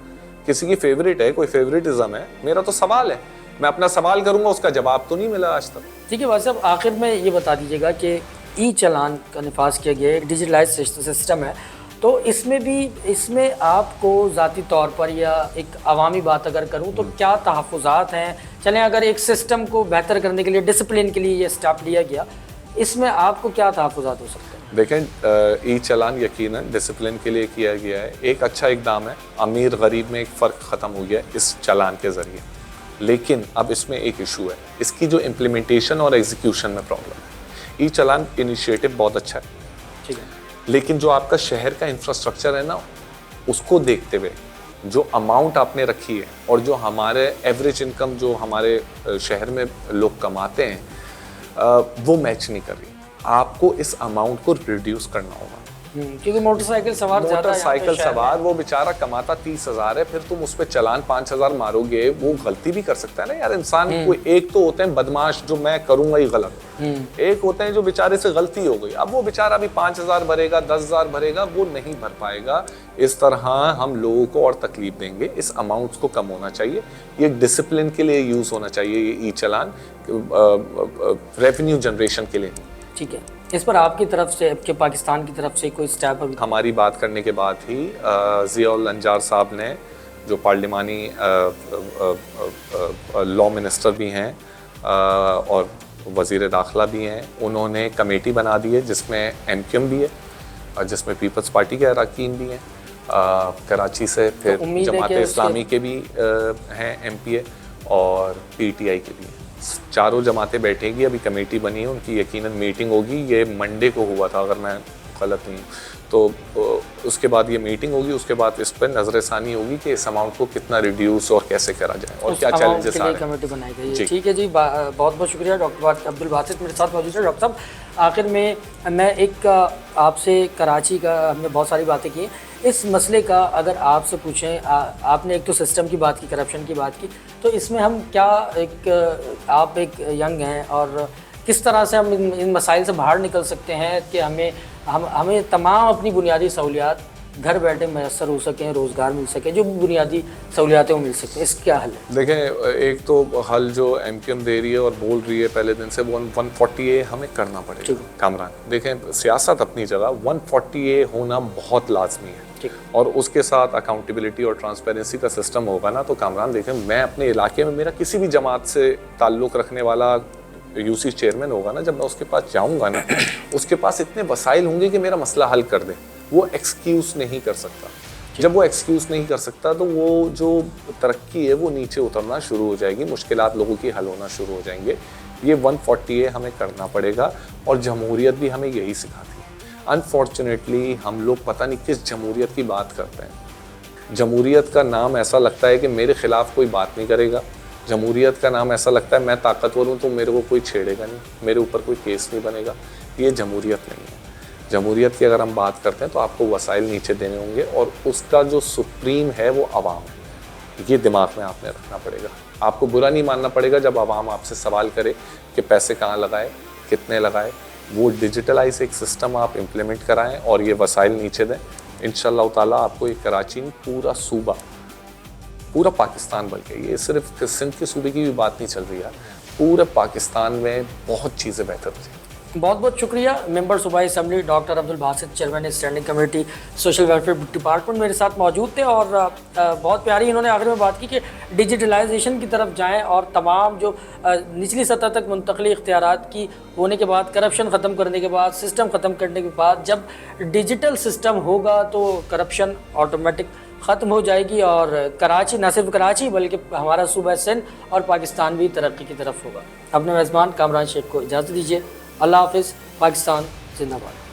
Speaker 1: किसी की फेवरेट है, कोई फेवरेटिज्म है? मेरा तो सवाल है, मैं अपना सवाल करूंगा, उसका जवाब तो नहीं मिला आज तक।
Speaker 2: ठीक है भाई साहब, आखिर में ये बता दीजिएगा कि ई चालान का निफाज किया गया एक डिजिटलाइज सिस्टम है, तो इसमें आपको ज़ाती तौर पर या एक अवामी बात अगर करूं तो क्या तहफ़्फ़ुज़ात हैं? चलें, अगर एक सिस्टम को बेहतर करने के लिए, डिसिप्लिन के लिए ये स्टेप लिया गया, इसमें आपको क्या तहफ़्फ़ुज़ात हो सकते हैं?
Speaker 1: देखें, ई चालान यकीनन डिसिप्लिन के लिए किया गया है, एक अच्छा इकदाम है। अमीर गरीब में एक फ़र्क ख़त्म हो गया इस चालान के ज़रिए, लेकिन अब इसमें एक इशू है, इसकी जो इम्प्लीमेंटेशन और एग्जीक्यूशन में प्रॉब्लम है। ई चालान इनिशिएटिव बहुत अच्छा है,
Speaker 2: ठीक है,
Speaker 1: लेकिन जो आपका शहर का इंफ्रास्ट्रक्चर है ना, उसको देखते हुए जो अमाउंट आपने रखी है और जो हमारे एवरेज इनकम जो हमारे शहर में लोग कमाते हैं वो मैच नहीं कर रही। आपको इस अमाउंट को रिड्यूस करना होगा,
Speaker 2: क्योंकि मोटरसाइकिल
Speaker 1: सवार वो बेचारा कमाता 30,000 है, फिर तुम उस पर चालान 5,000 मारोगे, वो गलती भी कर सकता है ना यार इंसान। कोई एक तो होते हैं बदमाश जो मैं करूंगा ही गलत, एक होते हैं जो बेचारे से गलती हो गई, अब वो बेचारा भी 5,000 भरेगा, 10,000 भरेगा, वो नहीं भर पाएगा। इस तरह हम लोगों को और तकलीफ देंगे। इस अमाउंट को कम होना चाहिए, ये डिसिप्लिन के लिए यूज होना चाहिए ये ई चालान, रेवेन्यू जनरेशन के लिए।
Speaker 2: ठीक है, इस पर आपकी तरफ से, आपके पाकिस्तान की तरफ से कोई स्टेप अभी?
Speaker 1: हमारी बात करने के बाद ही ज़ियाउल अंजार साहब ने, जो पार्लिमानी लॉ मिनिस्टर भी हैं और वज़ीर दाखिला भी हैं, उन्होंने कमेटी बना दी है जिसमें MQM भी है और जिसमें पीपल्स पार्टी के अरकान भी हैं कराची से, फिर जमात इस्लामी के भी हैं MP और PTI के भी हैं। चारों जमातें बैठेंगी, अभी कमेटी बनी है, उनकी यकीनन मीटिंग होगी। ये मंडे को हुआ था अगर मैं गलत नहीं, तो उसके बाद ये मीटिंग होगी, उसके बाद इस पर नजरसानी होगी कि इस अमाउंट को कितना रिड्यूस और कैसे करा जाए और क्या चैलेंजेस आ रहे हैं।
Speaker 2: कमेटी बनाई गई है। ठीक है जी, बहुत बहुत शुक्रिया डॉक्टर अब्दुल बासित मेरे साथ मौजूद है। डॉक्टर साहब, आखिर में मैं एक आपसे कराची का, हमने बहुत सारी बातें की, इस मसले का अगर आपसे पूछें, आपने एक तो सिस्टम की बात की, करप्शन की बात की, तो इसमें हम क्या आप एक यंग हैं और किस तरह से हम इन मसाइल से बाहर निकल सकते हैं कि हमें तमाम अपनी बुनियादी सहूलियात घर बैठे मैसर हो सकें, रोज़गार मिल सके, जो बुनियादी सहूलियातें वो मिल सकें, इसका क्या हल है?
Speaker 1: देखें, एक तो हल जो MQM दे रही है और बोल रही है पहले दिन से, 140A हमें करना पड़ेगा कामरान। देखें, सियासत अपनी जगह, 140A होना बहुत लाजमी है और उसके साथ अकाउंटेबिलिटी और ट्रांसपेरेंसी का सिस्टम होगा ना, तो कामरान देखें, मैं अपने इलाके में मेरा किसी भी जमात से ताल्लुक़ रखने वाला UC चेयरमैन होगा ना, जब मैं उसके पास जाऊँगा ना, उसके पास इतने वसाइल होंगे कि मेरा मसला हल कर दे। वो एक्सक्यूज़ नहीं कर सकता। जब वो एक्सक्यूज़ नहीं कर सकता तो वो जो तरक्की है वो नीचे उतरना शुरू हो जाएगी, मुश्किलात लोगों की हल होना शुरू हो जाएंगे। ये 140A हमें करना पड़ेगा और जमहूरियत भी हमें यही सिखाती है। अनफॉर्चुनेटली हम लोग पता नहीं किस जमहूरियत की बात करते हैं। जमहूरियत का नाम ऐसा लगता है कि मेरे ख़िलाफ़ कोई बात नहीं करेगा। जमहूरियत का नाम ऐसा लगता है मैं ताकतवर हूँ तो मेरे को कोई छेड़ेगा नहीं, मेरे ऊपर कोई केस नहीं बनेगा। ये जमहूरियत नहीं है। जमहूरियत की अगर हम बात करते हैं तो आपको वसाइल नीचे देने होंगे और उसका जो सुप्रीम है वो आवाम है। ये दिमाग में आपने रखना पड़ेगा। आपको बुरा नहीं मानना पड़ेगा जब आवाम आपसे सवाल करे कि पैसे कहाँ लगाए, कितने लगाए। वो डिजिटलाइज एक सिस्टम आप इम्प्लीमेंट कराएं और ये वसाइल नीचे दें। इंशाअल्लाह ताला आपको ये कराची में पूरा सूबा, पूरा पाकिस्तान, बल्कि ये सिर्फ सिंध के सूबे की भी बात नहीं चल रही है, पूरे पाकिस्तान में बहुत चीज़ें बेहतर हो जाएंगी।
Speaker 2: बहुत बहुत शुक्रिया मेंबर सूबाई assembly doctor Abdul Basit, chairman standing committee social welfare department, मेरे साथ मौजूद थे और बहुत प्यारी इन्होंने आखिर में बात की कि डिजिटलाइजेशन की तरफ जाएं और तमाम जो निचली सतह तक मुंतकली इख्तियारात की होने के बाद, करप्शन ख़त्म करने के बाद, सिस्टम ख़त्म करने के बाद, जब डिजिटल सिस्टम होगा तो करप्शन ऑटोमेटिक ख़त्म हो जाएगी और कराची, न सिर्फ कराची बल्कि हमारा सूबा सिंध और पाकिस्तान भी तरक्की की तरफ होगा। अपने मेज़बान कामरान शेख को इजाज़त दीजिए। अल्लाह हाफ़िज़। पाकिस्तान जिंदाबाद।